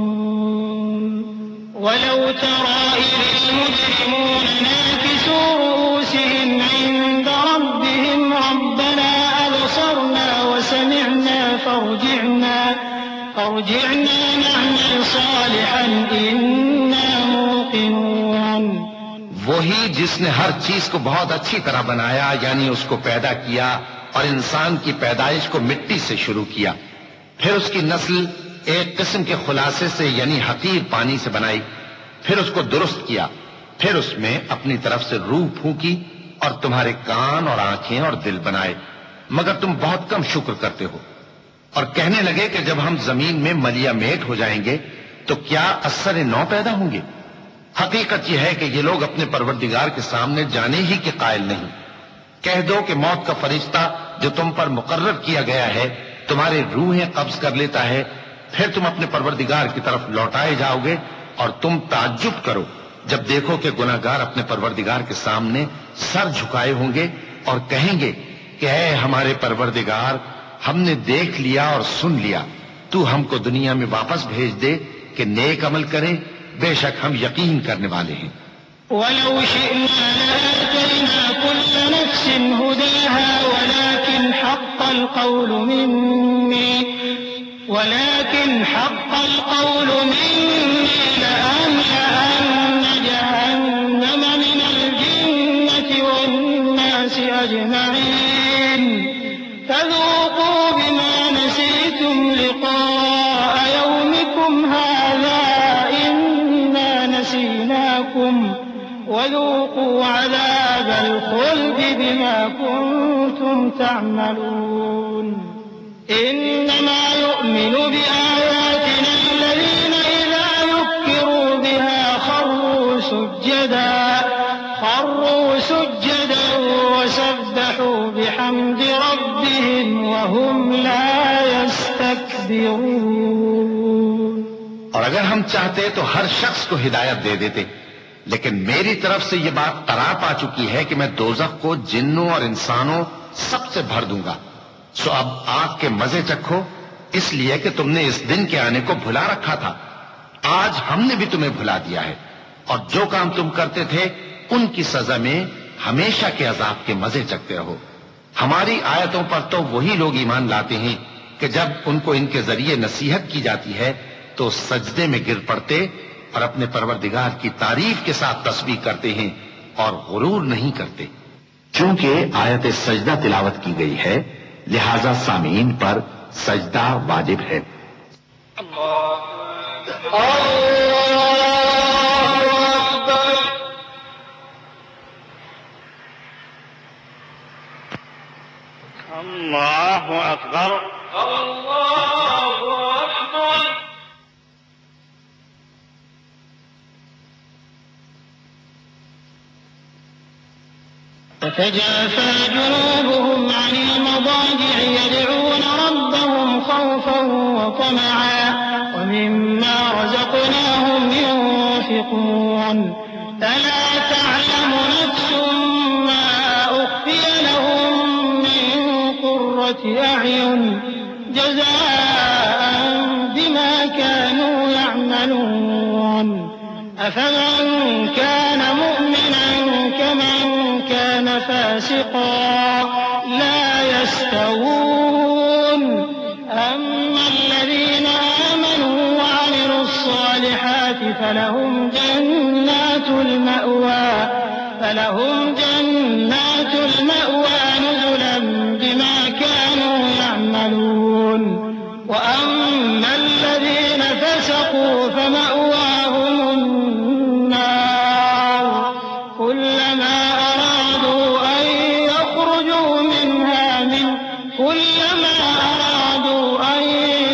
ولو ترى إذ المجرمون ناكسوا رؤوسهم عند ربهم ربنا أبصرنا وسمعنا فارجعنا نعمل صالحا إنا موقنون۔ وہی جس نے ہر چیز کو بہت اچھی طرح بنایا، یعنی اس کو پیدا کیا اور انسان کی پیدائش کو مٹی سے شروع کیا، پھر اس کی نسل ایک قسم کے خلاصے سے یعنی حقیر پانی سے بنائی، پھر اس کو درست کیا، پھر اس میں اپنی طرف سے روح پھونکی اور تمہارے کان اور آنکھیں اور دل بنائے، مگر تم بہت کم شکر کرتے ہو۔ اور کہنے لگے کہ جب ہم زمین میں ملیا میٹ ہو جائیں گے تو کیا اثر نو پیدا ہوں گے؟ حقیقت یہ ہے کہ یہ لوگ اپنے پروردگار کے سامنے جانے ہی کے قائل نہیں۔ کہہ دو کہ موت کا فرشتہ جو تم پر مقرر کیا گیا ہے تمہارے روحیں قبض کر لیتا ہے، پھر تم اپنے پروردگار کی طرف لوٹائے جاؤ گے، اور تم تعجب کرو جب دیکھو کہ گناہگار اپنے پروردگار کے سامنے سر جھکائے ہوں گے اور کہیں گے کہ اے ہمارے پروردگار، ہم نے دیکھ لیا اور سن لیا، تو ہم کو دنیا میں واپس بھیج دے کہ نیک عمل کریں، بے شک ہم یقین کرنے والے ہیں۔ وَلَوْ شِئْنَا لَآتَيْنَا كُلَّ نَفْسٍ هُدَاهَا وَلَكِنْ حَقَّ الْقَوْلُ مِنِّي لَأَمْلَأَنَّ جَهَنَّمَ مِنَ الْجِنَّةِ وَالنَّاسِ أَجْمَعِينَ فَذُوقُوا بِمَا نَسِيتُمْ لِقَاءَ يَوْمِكُمْ هَذَا إِنَّا نَسِينَاكُمْ وَذُوقُوا عَذَابَ الْخُلْدِ بِمَا كُنتُمْ تَعْمَلُونَ إِنَّمَا يُؤْمِنُ بِآيَاتِنَا الَّذِينَ إِذَا ذُكِّرُوا بِهَا خَرُّوا سُجَّدًا وَسَبَّحُوا بِحَمْدِ رَبِّهِمْ وَهُمْ لَا يَسْتَكْبِرُونَ۔ اور اگر ہم چاہتے تو ہر شخص کو ہدایت دے دیتے، لیکن میری طرف سے یہ بات قرار پا چکی ہے کہ میں دوزخ کو جنوں اور انسانوں سب سے بھر دوں گا، سو اب آگ کے مزے چکھو، اس لیے کہ تم نے اس دن کے آنے کو بھلا رکھا تھا۔ آج ہم نے بھی تمہیں بھلا دیا ہے، اور جو کام تم کرتے تھے ان کی سزا میں ہمیشہ کے عذاب کے مزے چکتے رہو۔ ہماری آیتوں پر تو وہی لوگ ایمان لاتے ہیں کہ جب ان کو ان کے ذریعے نصیحت کی جاتی ہے تو سجدے میں گر پڑتے اور اپنے پروردگار کی تعریف کے ساتھ تسبیح کرتے ہیں اور غرور نہیں کرتے۔ چونکہ آیت سجدہ تلاوت کی گئی ہے لہذا سامعین پر سجدہ واجب ہے۔ اللہ اکبر، اللہ اکبر۔ تتجافى جنوبهم عن المضاجع يدعون ربهم خوفا وطمعا ومما رزقناهم ينفقون فلا تعلم نفس ما أخفي لهم من قرة أعين جزاء بما كانوا يعملون أفمن كان مؤمنا كمن كان فاسقا لا يستوون أما الذين آمنوا وعملوا الصالحات فلهم جنات المأوى نزلا بما كانوا يعملون وأما الذين فسقوا فمأواهم النار كلما أرادوا أن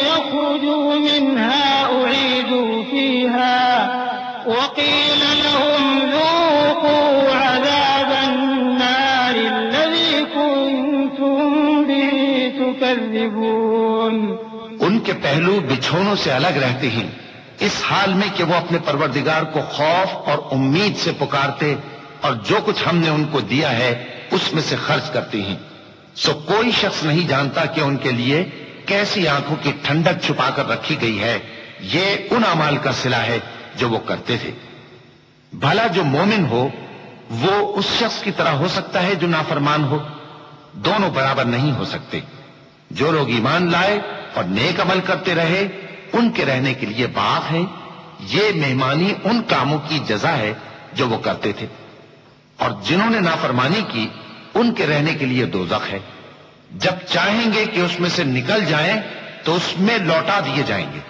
يخرجوا منها أعيدوا فيها وقيل لهم ذوقوا عذاب النار الذي كنتم به تكذبون. ان کے پہلو بچھونوں سے الگ رہتے ہیں اس حال میں کہ وہ اپنے پروردگار کو خوف اور امید سے پکارتے اور جو کچھ ہم نے ان کو دیا ہے اس میں سے خرچ کرتے ہیں. سو کوئی شخص نہیں جانتا کہ ان کے لیے کیسی آنکھوں کی ٹھنڈک چھپا کر رکھی گئی ہے. یہ ان اعمال کا صلہ ہے جو وہ کرتے تھے. بھلا جو مومن ہو وہ اس شخص کی طرح ہو سکتا ہے جو نافرمان ہو؟ دونوں برابر نہیں ہو سکتے. جو لوگ ایمان لائے اور نیک عمل کرتے رہے ان کے رہنے کے لیے باغ ہیں. یہ مہمانی ان کاموں کی جزا ہے جو وہ کرتے تھے. اور جنہوں نے نافرمانی کی ان کے رہنے کے لیے دوزخ ہے. جب چاہیں گے کہ اس میں سے نکل جائیں تو اس میں لوٹا دیے جائیں گے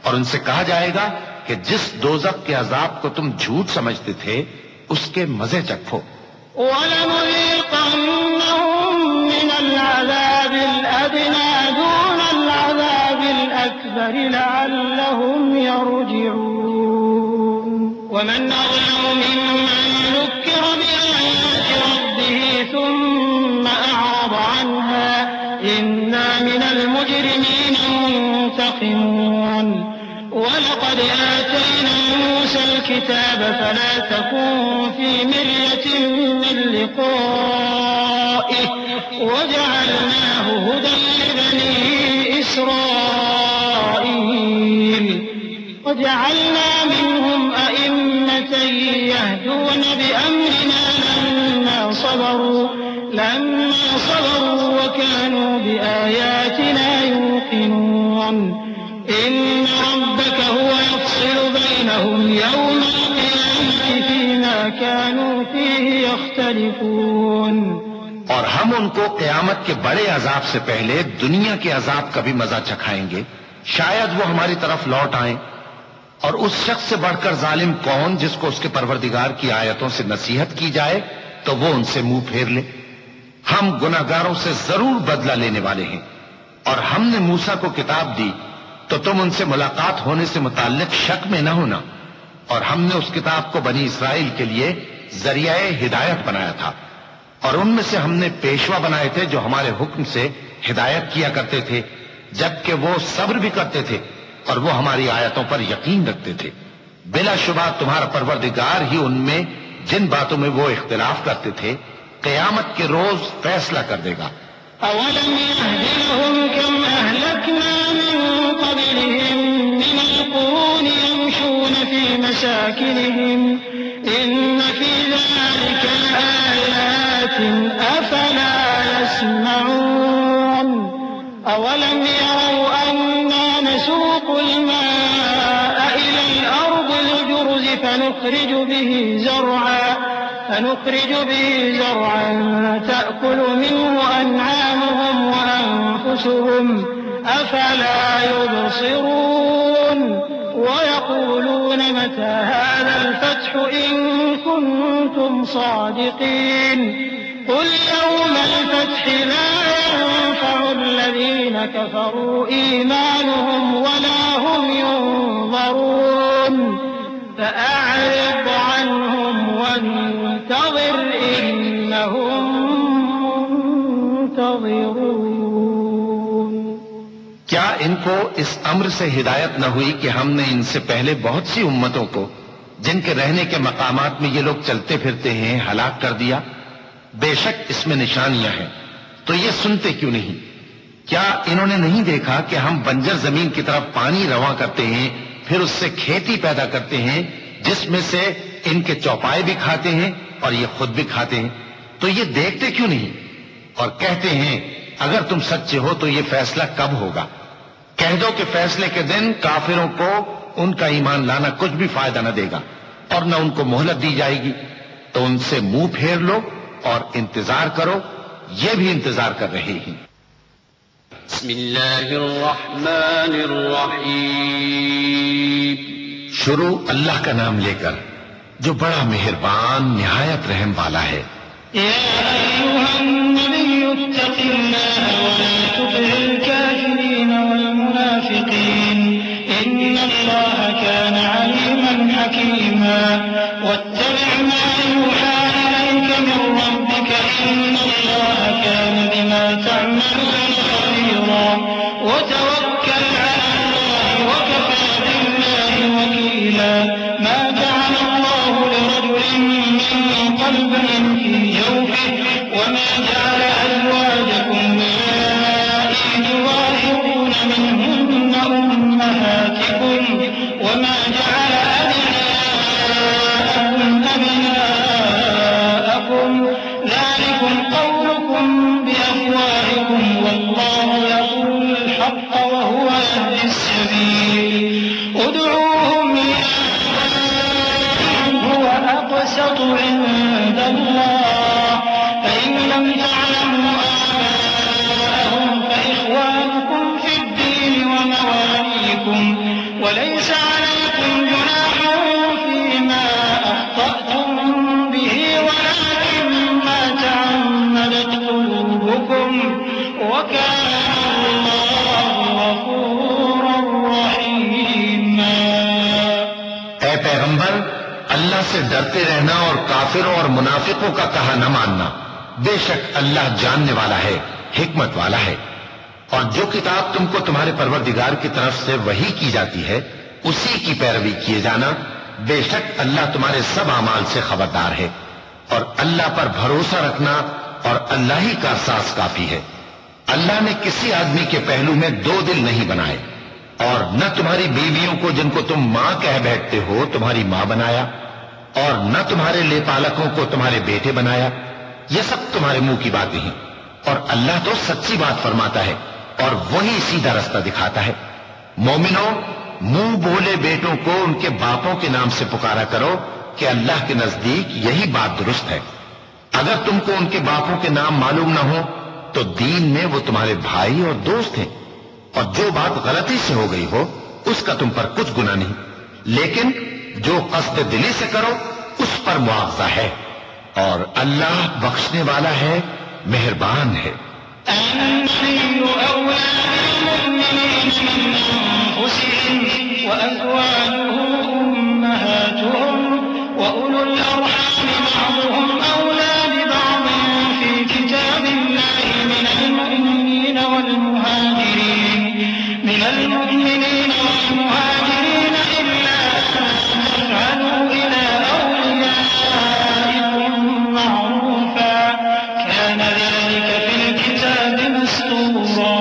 اور ان سے کہا جائے گا کہ جس دوزخ کے عذاب کو تم جھوٹ سمجھتے تھے اس کے مزے چکھو. وَلَنُذِيقَنَّهُم مِّنَ الْعَذَابِ الْأَدْنَىٰ دُونَ الْعَذَابِ الْأَكْبَرِ لَعَلَّهُمْ يَرْجِعُونَ. وَمَنْ أَظْلَمُ مِمَّن ذُكِّرَ بِآيَاتِ رَبِّهِ ثُمَّ أَعْرَضَ عَنْهَا إِنَّا مِنَ الْمُجْرِمِينَ مُنتَقِمُونَ. وَلَقَدْ آتَيْنَا مُوسَى الْكِتَابَ فَلَا تَكُن فِي مِرْيَةٍ مِّن لِّقَائِهِ وَجَعَلْنَاهُ هُدًى لِّبَنِي إِسْرَائِيلَ. وَجَعَلْنَا مِنْهُمْ أَئِمَّةً يَهْدُونَ بِأَمْرِنَا لَمَّا صَبَرُوا وَكَانُوا بِآيَاتِنَا يُوقِنُونَ. إِنَّ رَبَّكَ هُوَ يَفْصِلُ بَيْنَهُمْ يَوْمَ الْقِيَامَةِ فِيمَا كَانُوا فِيهِ يَخْتَلِفُونَ. اور ہم ان کو قیامت کے بڑے عذاب سے پہلے دنیا کے عذاب کا بھی مزہ چکھائیں گے. شاید وہ ہماری طرف لوٹ آئیں. اور اس شخص سے بڑھ کر ظالم کون جس کو اس کے پروردگار کی آیتوں سے نصیحت کی جائے تو وہ ان سے منہ پھیر لے. ہم گناہگاروں سے ضرور بدلہ لینے والے ہیں. اور ہم نے موسیٰ کو کتاب دی تو تم ان سے ملاقات ہونے سے متعلق شک میں نہ ہونا. اور ہم نے اس کتاب کو بنی اسرائیل کے لیے ذریعہ ہدایت بنایا تھا. اور ان میں سے ہم نے پیشوا بنائے تھے جو ہمارے حکم سے ہدایت کیا کرتے تھے جبکہ وہ صبر بھی کرتے تھے اور وہ ہماری آیتوں پر یقین رکھتے تھے. بلا شبہ تمہارا پروردگار ہی ان میں جن باتوں میں وہ اختلاف کرتے تھے قیامت کے روز فیصلہ کر دے گا. أَوَلَمْ يَهْدِ لَهُمْ كَمْ أَهْلَكْنَا مِن قَبْلِهِم مِّنَ الْقُرُونِ يَمْشُونَ فِي مَسَاكِنِهِمْ إِنَّ فِي ذَلِكَ لَآيَاتٍ أَفَلَا يَسْمَعُونَ. أَوَلَمْ يَرَوْا أَنَّا نَسُوقُ الْمَاءَ إِلَى الْأَرْضِ الْجُرُزِ فَنُخْرِجُ بِهِ زرعا تأكل منه أنعامهم وأنفسهم أفلا يبصرون. ويقولون متى هذا الفتح إن كنتم صادقين. قل يوم الفتح لا ينفع الذين كفروا إيمانهم ولا هم ينظرون. فأعرض عنهم وانتظر إنهم منتظرون. کیا ان کو اس امر سے ہدایت نہ ہوئی کہ ہم نے ان سے پہلے بہت سی امتوں کو جن کے رہنے کے مقامات میں یہ لوگ چلتے پھرتے ہیں ہلاک کر دیا؟ بے شک اس میں نشانیاں ہیں تو یہ سنتے کیوں نہیں؟ کیا انہوں نے نہیں دیکھا کہ ہم بنجر زمین کی طرف پانی رواں کرتے ہیں پھر اس سے کھیتی پیدا کرتے ہیں جس میں سے ان کے چوپائے بھی کھاتے ہیں اور یہ خود بھی کھاتے ہیں؟ تو یہ دیکھتے کیوں نہیں؟ اور کہتے ہیں اگر تم سچے ہو تو یہ فیصلہ کب ہوگا؟ کہہ دو کہ فیصلے کے دن کافروں کو ان کا ایمان لانا کچھ بھی فائدہ نہ دے گا اور نہ ان کو مہلت دی جائے گی، تو ان سے منہ پھیر لو اور انتظار کرو، یہ بھی انتظار کر رہے ہیں۔ بسم اللہ الرحمن الرحیم۔ شروع اللہ کا نام لے کر جو بڑا مہربان نہایت رحم والا ہے۔ یا ایھا النبی اتق اللہ ولا تطع الکافرین والمنافقین ان اللہ کان علیما حکیما واتبع ما یوحی الیک من ربک ان اللہ کان بما تعملون خبیرا وتوکل علی اللہ وکفى بالله وکیلا ما جعل اللہ لرجل من قلبين في جوفه وما جعل أزواجكم اللائي تظاهرون منهن أمهاتكم وما جعل أبناءكم ذلكم قولكم بأفواهكم والله يقول الحق وهو يهدي السبيل ادعوهم هو أقسط عند الله فإن لم تعلموا آباءهم فإخوانكم في الدين ومواليكم وليس عليكم جناح فيما أخطأتم به ولكن ما تعمدت قلوبكم وكان الله غفورا رحيما۔ اے پیغمبر، اللہ سے ڈرتے رہنا اور کافروں اور منافقوں کا کہا نہ ماننا، بے شک اللہ جاننے والا ہے، حکمت والا ہے۔ اور جو کتاب تم کو تمہارے پروردگار کی طرف سے وحی کی جاتی ہے اسی کی پیروی کیے جانا، بے شک اللہ تمہارے سب اعمال سے خبردار ہے۔ اور اللہ پر بھروسہ رکھنا اور اللہ ہی کا احساس کافی ہے۔ اللہ نے کسی آدمی کے پہلو میں دو دل نہیں بنائے، اور نہ تمہاری بیویوں کو جن کو تم ماں کہہ بیٹھتے ہو تمہاری ماں بنایا، اور نہ تمہارے لے پالکوں کو تمہارے بیٹے بنایا۔ یہ سب تمہارے منہ کی باتیں ہیں، اور اللہ تو سچی بات فرماتا ہے اور وہی سیدھا رستہ دکھاتا ہے۔ مومنوں، منہ بولے بیٹوں کو ان کے باپوں کے نام سے پکارا کرو کہ اللہ کے نزدیک یہی بات درست ہے۔ اگر تم کو ان کے باپوں کے نام معلوم نہ ہو تو دین میں وہ تمہارے بھائی اور دوست ہیں، اور جو بات غلطی سے ہو گئی ہو اس کا تم پر کچھ گناہ نہیں، لیکن جو قصد دلی سے کرو اس پر مواخذہ ہے، اور اللہ بخشنے والا ہے، مہربان ہے۔ النبي أولى بالمؤمنين من أنفسهم وأزواجه أمهاتهم وأولو الأرحام بعضهم أولى ببعض في كتاب الله من المؤمنين والمهاجرين إلا أن تفعلوا إلى أوليائكم معروفا كان ذلك في الكتاب مسطورا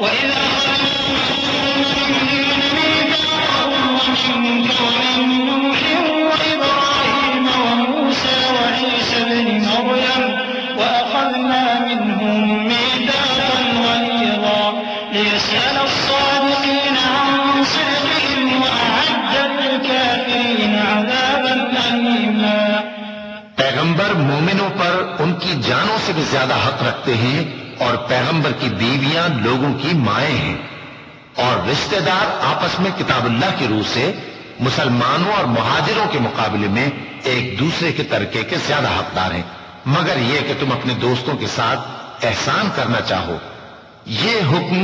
وإذا المؤمنين ميثاقهم ومنك ومن نوح وإبراهيم وموسى وعيسى ابن مريم وأخذنا منهم ميثاقا غليظا ليسأل الصادقين عن صدقهم وأعد للكافرين عذابا أليما۔ پیغمبر مومنوں پر ان کی جانوں سے بھی زیادہ حق رکھتے ہیں، اور پیغمبر کی بیویاں لوگوں کی مائیں ہیں، اور رشتہ دار آپس میں کتاب اللہ کی روح سے مسلمانوں اور مہاجروں کے مقابلے میں ایک دوسرے کے ترکے کے زیادہ حقدار ہیں، مگر یہ کہ تم اپنے دوستوں کے ساتھ احسان کرنا چاہو۔ یہ حکم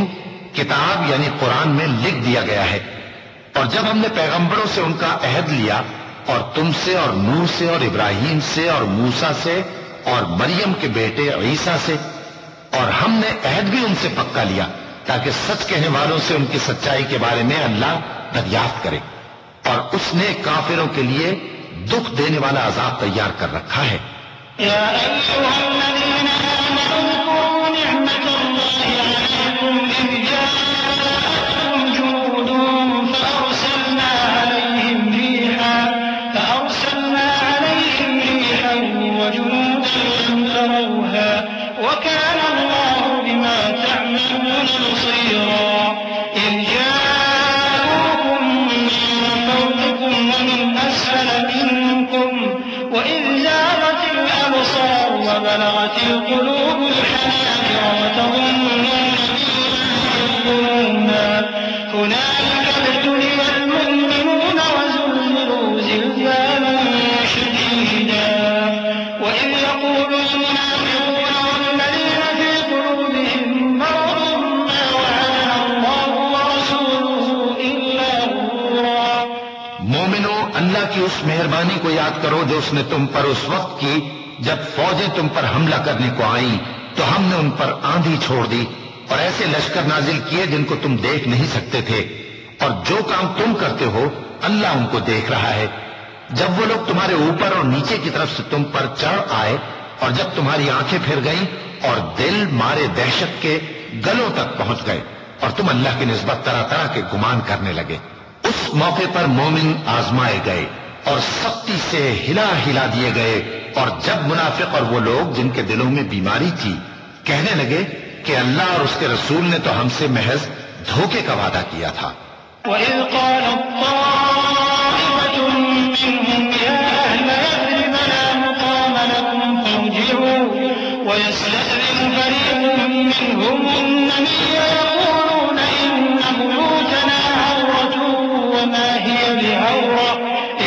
کتاب یعنی قرآن میں لکھ دیا گیا ہے۔ اور جب ہم نے پیغمبروں سے ان کا عہد لیا، اور تم سے اور نوح سے اور ابراہیم سے اور موسیٰ سے اور مریم کے بیٹے عیسیٰ سے، اور ہم نے عہد بھی ان سے پکا لیا تاکہ سچ کہنے والوں سے ان کی سچائی کے بارے میں اللہ دریافت کرے، اور اس نے کافروں کے لیے دکھ دینے والا عذاب تیار کر رکھا ہے۔ يا أيها الذين آمنوا اذكروا نعمة الله عليكم إذ جاءتكم جنود فأرسلنا عليهم ريحا وجنودا لم تروها وكان الله بما تعملون بصيرا إذ جاءوكم من کی اس مہربانی کو یاد کرو جو اس نے تم پر اس وقت کی جب فوجیں تم پر حملہ کرنے کو آئیں تو ہم نے ان پر آندھی چھوڑ دی اور ایسے لشکر نازل کیے جن کو تم دیکھ نہیں سکتے تھے، اور جو کام تم کرتے ہو اللہ ان کو دیکھ رہا ہے۔ جب وہ لوگ تمہارے اوپر اور نیچے کی طرف سے تم پر چڑھ آئے اور جب تمہاری آنکھیں پھر گئیں اور دل مارے دہشت کے گلوں تک پہنچ گئے اور تم اللہ کی نسبت طرح طرح کے گمان کرنے لگے، اس موقع پر مومن آزمائے گئے اور سختی سے ہلا ہلا دیے گئے، اور جب منافق اور وہ لوگ جن کے دلوں میں بیماری تھی کہنے لگے کہ اللہ اور اس کے رسول نے تو ہم سے محض دھوکے کا وعدہ کیا تھا۔ وَإِذْ قَالَتْ طَائِفَةٌ مِّنْهُمْ يَا أَهْلَ يَثْرِبَ لَا مُقَامَ لَكُمْ فَارْجِعُوا وَيَسْتَأْذِنُ فَرِيقٌ مِّنْهُمُ النَّبِيَّ يَقُولُونَ إِنَّ بُيُوتَنَا عَوْرَةٌ وَمَا هِيَ بِعَوْرَةٍ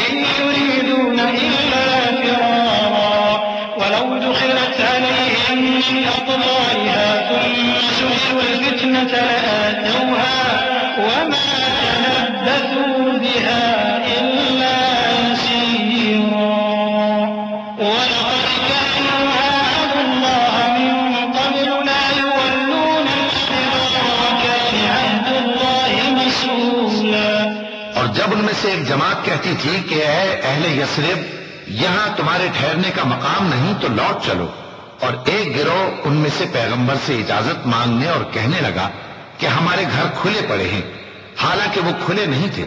إِن يُرِيدُونَ إِلَّا فِرَارًا وَلَوْ دُخِلَتْ عَلَيْهِم مِّنْ أَقْطَارِهَا ثُمَّ سُئِلُوا الْفِتْنَةَ لَآتَوْهَا وَمَا تَلَبَّثُوا بِهَا إِلَّا يَسِيرًا وَلَقَدْ كَانُوا عَاهَدُوا اللَّهَ مِن قَبْلُ لَا يُوَلُّونَ الْأَدْبَارَ وَكَانَ عَهْدُ اللَّهِ مَسْئُولًا۔ اور جب ان میں سے ایک جماعت کہتی تھی کہ اے اہل یثرب، یہاں تمہارے ٹھہرنے کا مقام نہیں تو لوٹ چلو، اور ایک گروہ ان میں سے پیغمبر سے اجازت مانگنے اور کہنے لگا کہ ہمارے گھر کھلے پڑے ہیں، حالانکہ وہ کھلے نہیں تھے،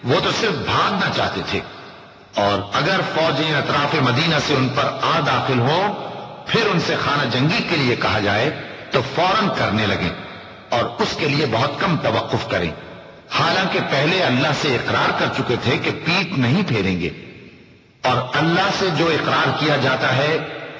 وہ تو صرف بھاگنا چاہتے تھے، اور اگر فوجیں اطراف مدینہ سے ان پر آ داخل ہوں پھر ان سے خانہ جنگی کے لیے کہا جائے تو فوراً کرنے لگیں اور اس کے لیے بہت کم توقف کریں، حالانکہ پہلے اللہ سے اقرار کر چکے تھے کہ پیٹ نہیں پھیریں گے، اور اللہ سے جو اقرار کیا جاتا ہے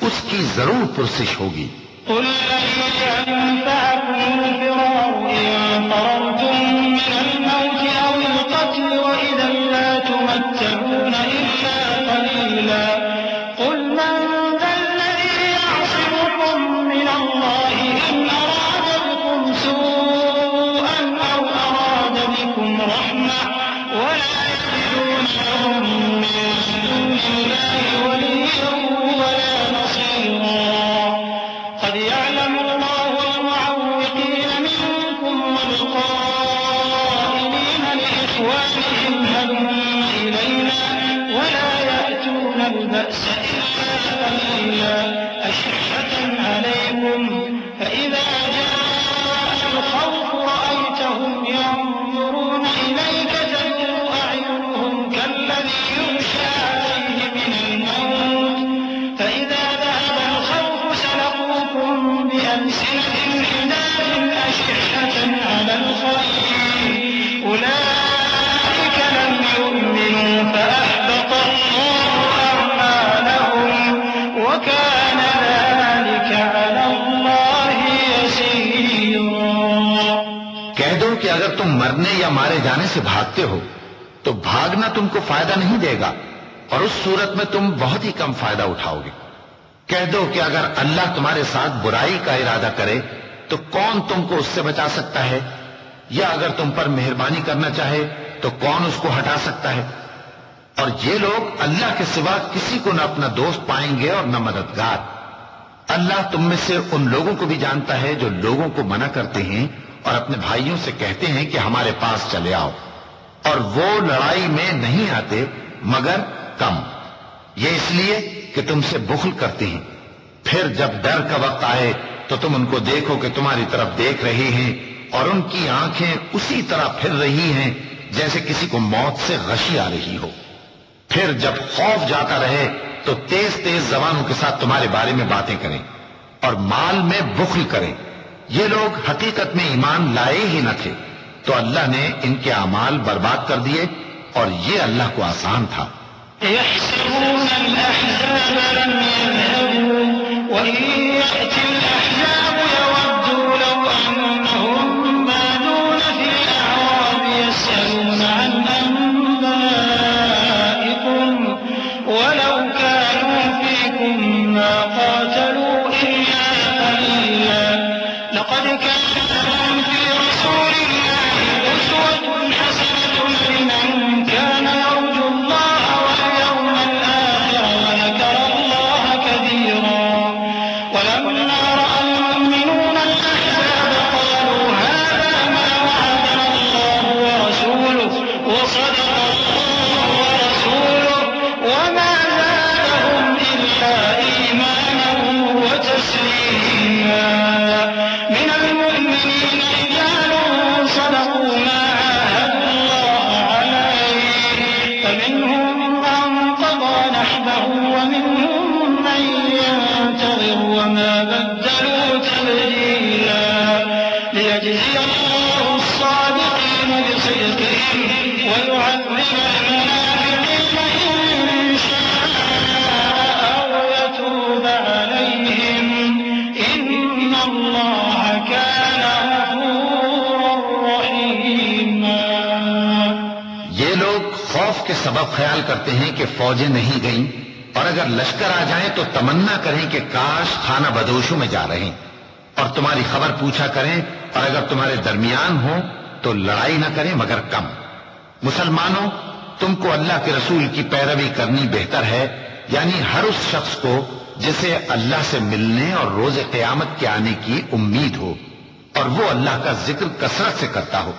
اس کی ضرور پرسش ہوگی۔ قُلْ لَن يَنفَعَكُمُ الْفِرَارُ إِن فَرَرْتُم مِّنَ الْمَوْتِ أَوِ الْقَتْلِ وَإِذًا لَّا تُمَتَّعُونَ إِلَّا قَلِيلًا قُلْ مَن ذَا الَّذِي يَعْصِمُكُم مِّنَ اللَّهِ إِنْ أَرَادَ بِكُمْ سُوءًا أَوْ أَرَادَ بِكُمْ رَحْمَةً وَلَا يَجِدُونَ لَهُم مِّن دُونِ اللَّهِ وَلِيًّا وَلَا نَصِيرًا قد يعلم الله المعوقين منكم والقائلين لإخوانهم هلم إلينا ولا يأتون البأس إلا قليلا أشحة عليكم فإذا جاء الخوف رأيتهم ينظرون إليك تدور أعينهم كالذي يغشى عليه من الموت فإذا ذهب الخوف سلقوكم بألسنة حداد أشحة على الخير أولئك لم يؤمنوا فأحبط الله أعمالهم وكان ذلك على الله يسيرا۔ کہہ دو کہ اگر تم مرنے یا مارے جانے سے بھاگتے ہو تو بھاگنا تم کو فائدہ نہیں دے گا، اور اس صورت میں تم بہت ہی کم فائدہ اٹھاؤ گے۔ کہہ دو کہ اگر اللہ تمہارے ساتھ برائی کا ارادہ کرے تو کون تم کو اس سے بچا سکتا ہے، یا اگر تم پر مہربانی کرنا چاہے تو کون اس کو ہٹا سکتا ہے؟ اور یہ لوگ اللہ کے سوا کسی کو نہ اپنا دوست پائیں گے اور نہ مددگار۔ اللہ تم میں سے ان لوگوں کو بھی جانتا ہے جو لوگوں کو منع کرتے ہیں اور اپنے بھائیوں سے کہتے ہیں کہ ہمارے پاس چلے آؤ، اور وہ لڑائی میں نہیں آتے مگر کم، یہ اس لیے کہ تم سے بخل کرتے ہیں۔ پھر جب ڈر کا وقت آئے تو تم ان کو دیکھو کہ تمہاری طرف دیکھ رہے ہیں اور ان کی آنکھیں اسی طرح پھر رہی ہیں جیسے کسی کو موت سے غشی آ رہی ہو۔ پھر جب خوف جاتا رہے تو تیز تیز زبانوں کے ساتھ تمہارے بارے میں باتیں کریں اور مال میں بخل کریں۔ یہ لوگ حقیقت میں ایمان لائے ہی نہ تھے، تو اللہ نے ان کے اعمال برباد کر دیے، اور یہ اللہ کو آسان تھا۔ يحسبون الأحزاب لم يذهبوا وإن يأتي الأحزاب يودوا لو أنهم بادون في الأعراب يسألون عن أنبائكم ولو كانوا فيكم ما قاتلوا إلا قليلا لقد كان لهم في رسول الله أسوة حسنة لمن كان يرجو الله ويجزي الله الصادقين بصدقهم ويعذب المنافقين إن شاء أو يتوب عليهم إن الله كان غفورا رحيما. یہ لوگ خوف کے سبب خیال کرتے ہیں کہ فوجیں نہیں گئیں، اور اگر لشکر آ جائیں تو تمنا کریں کہ کاش خانہ بدوشوں میں جا رہے، اور تمہاری خبر پوچھا کریں، اور اگر تمہارے درمیان ہوں تو لڑائی نہ کریں مگر کم. مسلمانوں، تم کو اللہ کے رسول کی پیروی کرنی بہتر ہے، یعنی ہر اس شخص کو جسے اللہ سے ملنے اور روز قیامت کے آنے کی امید ہو، اور وہ اللہ کا ذکر کثرت سے کرتا ہو.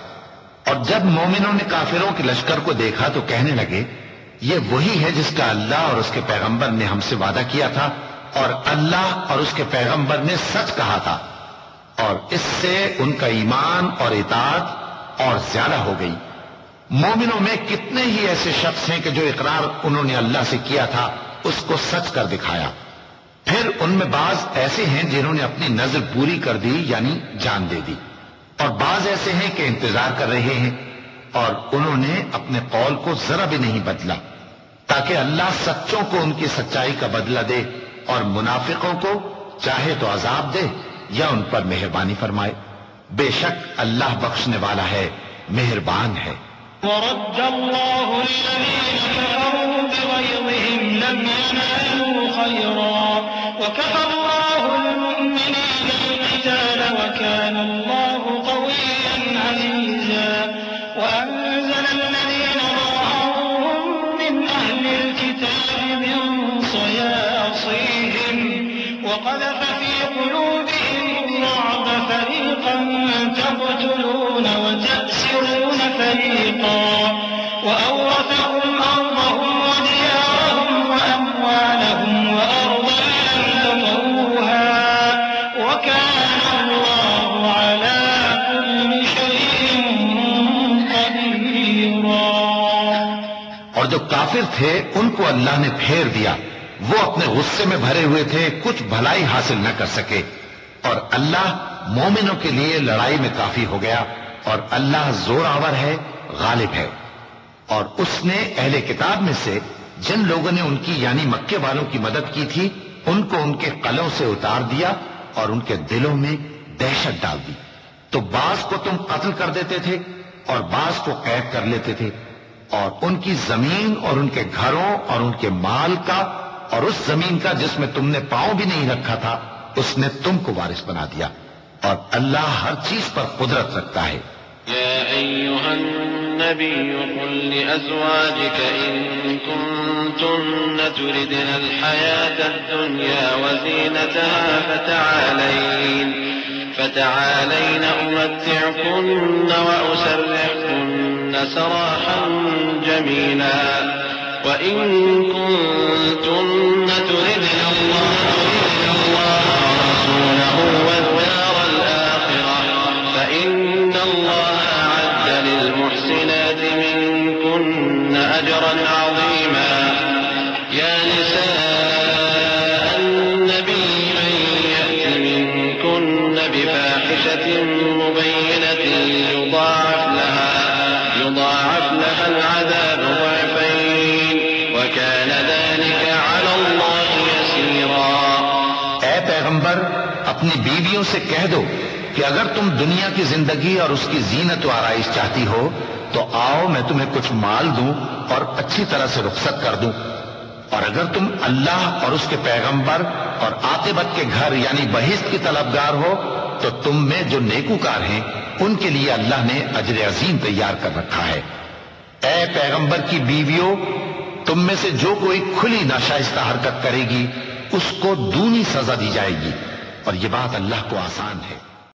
اور جب مومنوں نے کافروں کے لشکر کو دیکھا تو کہنے لگے، یہ وہی ہے جس کا اللہ اور اس کے پیغمبر نے ہم سے وعدہ کیا تھا، اور اللہ اور اس کے پیغمبر نے سچ کہا تھا، اور اس سے ان کا ایمان اور اطاعت اور زیادہ ہو گئی. مومنوں میں کتنے ہی ایسے شخص ہیں کہ جو اقرار انہوں نے اللہ سے کیا تھا اس کو سچ کر دکھایا. پھر ان میں بعض ایسے ہیں جنہوں نے اپنی نظر پوری کر دی، یعنی جان دے دی، اور بعض ایسے ہیں کہ انتظار کر رہے ہیں، اور انہوں نے اپنے قول کو ذرا بھی نہیں بدلا، تاکہ اللہ سچوں کو ان کی سچائی کا بدلہ دے اور منافقوں کو چاہے تو عذاب دے یا ان پر مہربانی فرمائے. بے شک اللہ بخشنے والا ہے، مہربان ہے. ورد الله الذين كفروا بغيظهم لم ينالوا خيرا وكفى الله المؤمنين القتال وكان الله قويا عزيزا. وأنزل الذين ظاهروهم من أهل الكتاب من صياصيهم وقذف في قلوبهم الرعب فريقا تقتلون وتأسرون فريقا وأورثكم أرضهم وديارهم وأموالهم وأرضا لم تطئوها وكان الله على كل شيء قديرا. اور جو کافر تھے ان کو اللہ نے پھیر دیا، وہ اپنے غصے میں بھرے ہوئے تھے، کچھ بھلائی حاصل نہ کر سکے، اور اللہ مومنوں کے لیے لڑائی میں کافی ہو گیا، اور اللہ زور آور ہے، غالب ہے. اور اس نے اہل کتاب میں سے جن لوگوں نے ان کی یعنی مکے والوں کی مدد کی تھی ان کو ان کے قلعوں سے اتار دیا اور ان کے دلوں میں دہشت ڈال دی. تو بعض کو تم قتل کر دیتے تھے اور بعض کو قید کر لیتے تھے، اور ان کی زمین اور ان کے گھروں اور ان کے مال کا اور اس زمین کا جس میں تم نے پاؤں بھی نہیں رکھا تھا اس نے تم کو وارث بنا دیا، اور اللہ ہر چیز پر قدرت رکھتا ہے. يا أيها النبي قل لأزواجك إن كنتن تردن الحياة الدنيا وزينتها فتعالين أمتعكن وأسرحكن سراحا جميلا وإن كنتن تردن الله ورسوله والدار الآخرة فإن الله أعد للمحسنات منكن أجرا عظيما. يا نساء النبي من يأت منكن بفاحشة مبينة يضاعف لها العذاب ضعفين وكان ذلك على الله يسيرا. اے پیغمبر، اپنی بیویوں سے کہہ دو کہ اگر تم دنیا کی زندگی اور اس کی زینت و آرائش چاہتی ہو تو آؤ میں تمہیں کچھ مال دوں اور اچھی طرح سے رخصت کر دوں، اور اگر تم اللہ اور اس کے پیغمبر اور عاقبت کے گھر یعنی بہشت کی طلبگار ہو تو تم میں جو نیکوکار ہیں ان کے لیے اللہ نے اجر عظیم تیار کر رکھا ہے. اے پیغمبر کی بیویوں، تم میں سے جو کوئی کھلی ناشائستہ حرکت کرے گی اس کو دونی سزا دی جائے گی، اور یہ بات اللہ کو آسان ہے.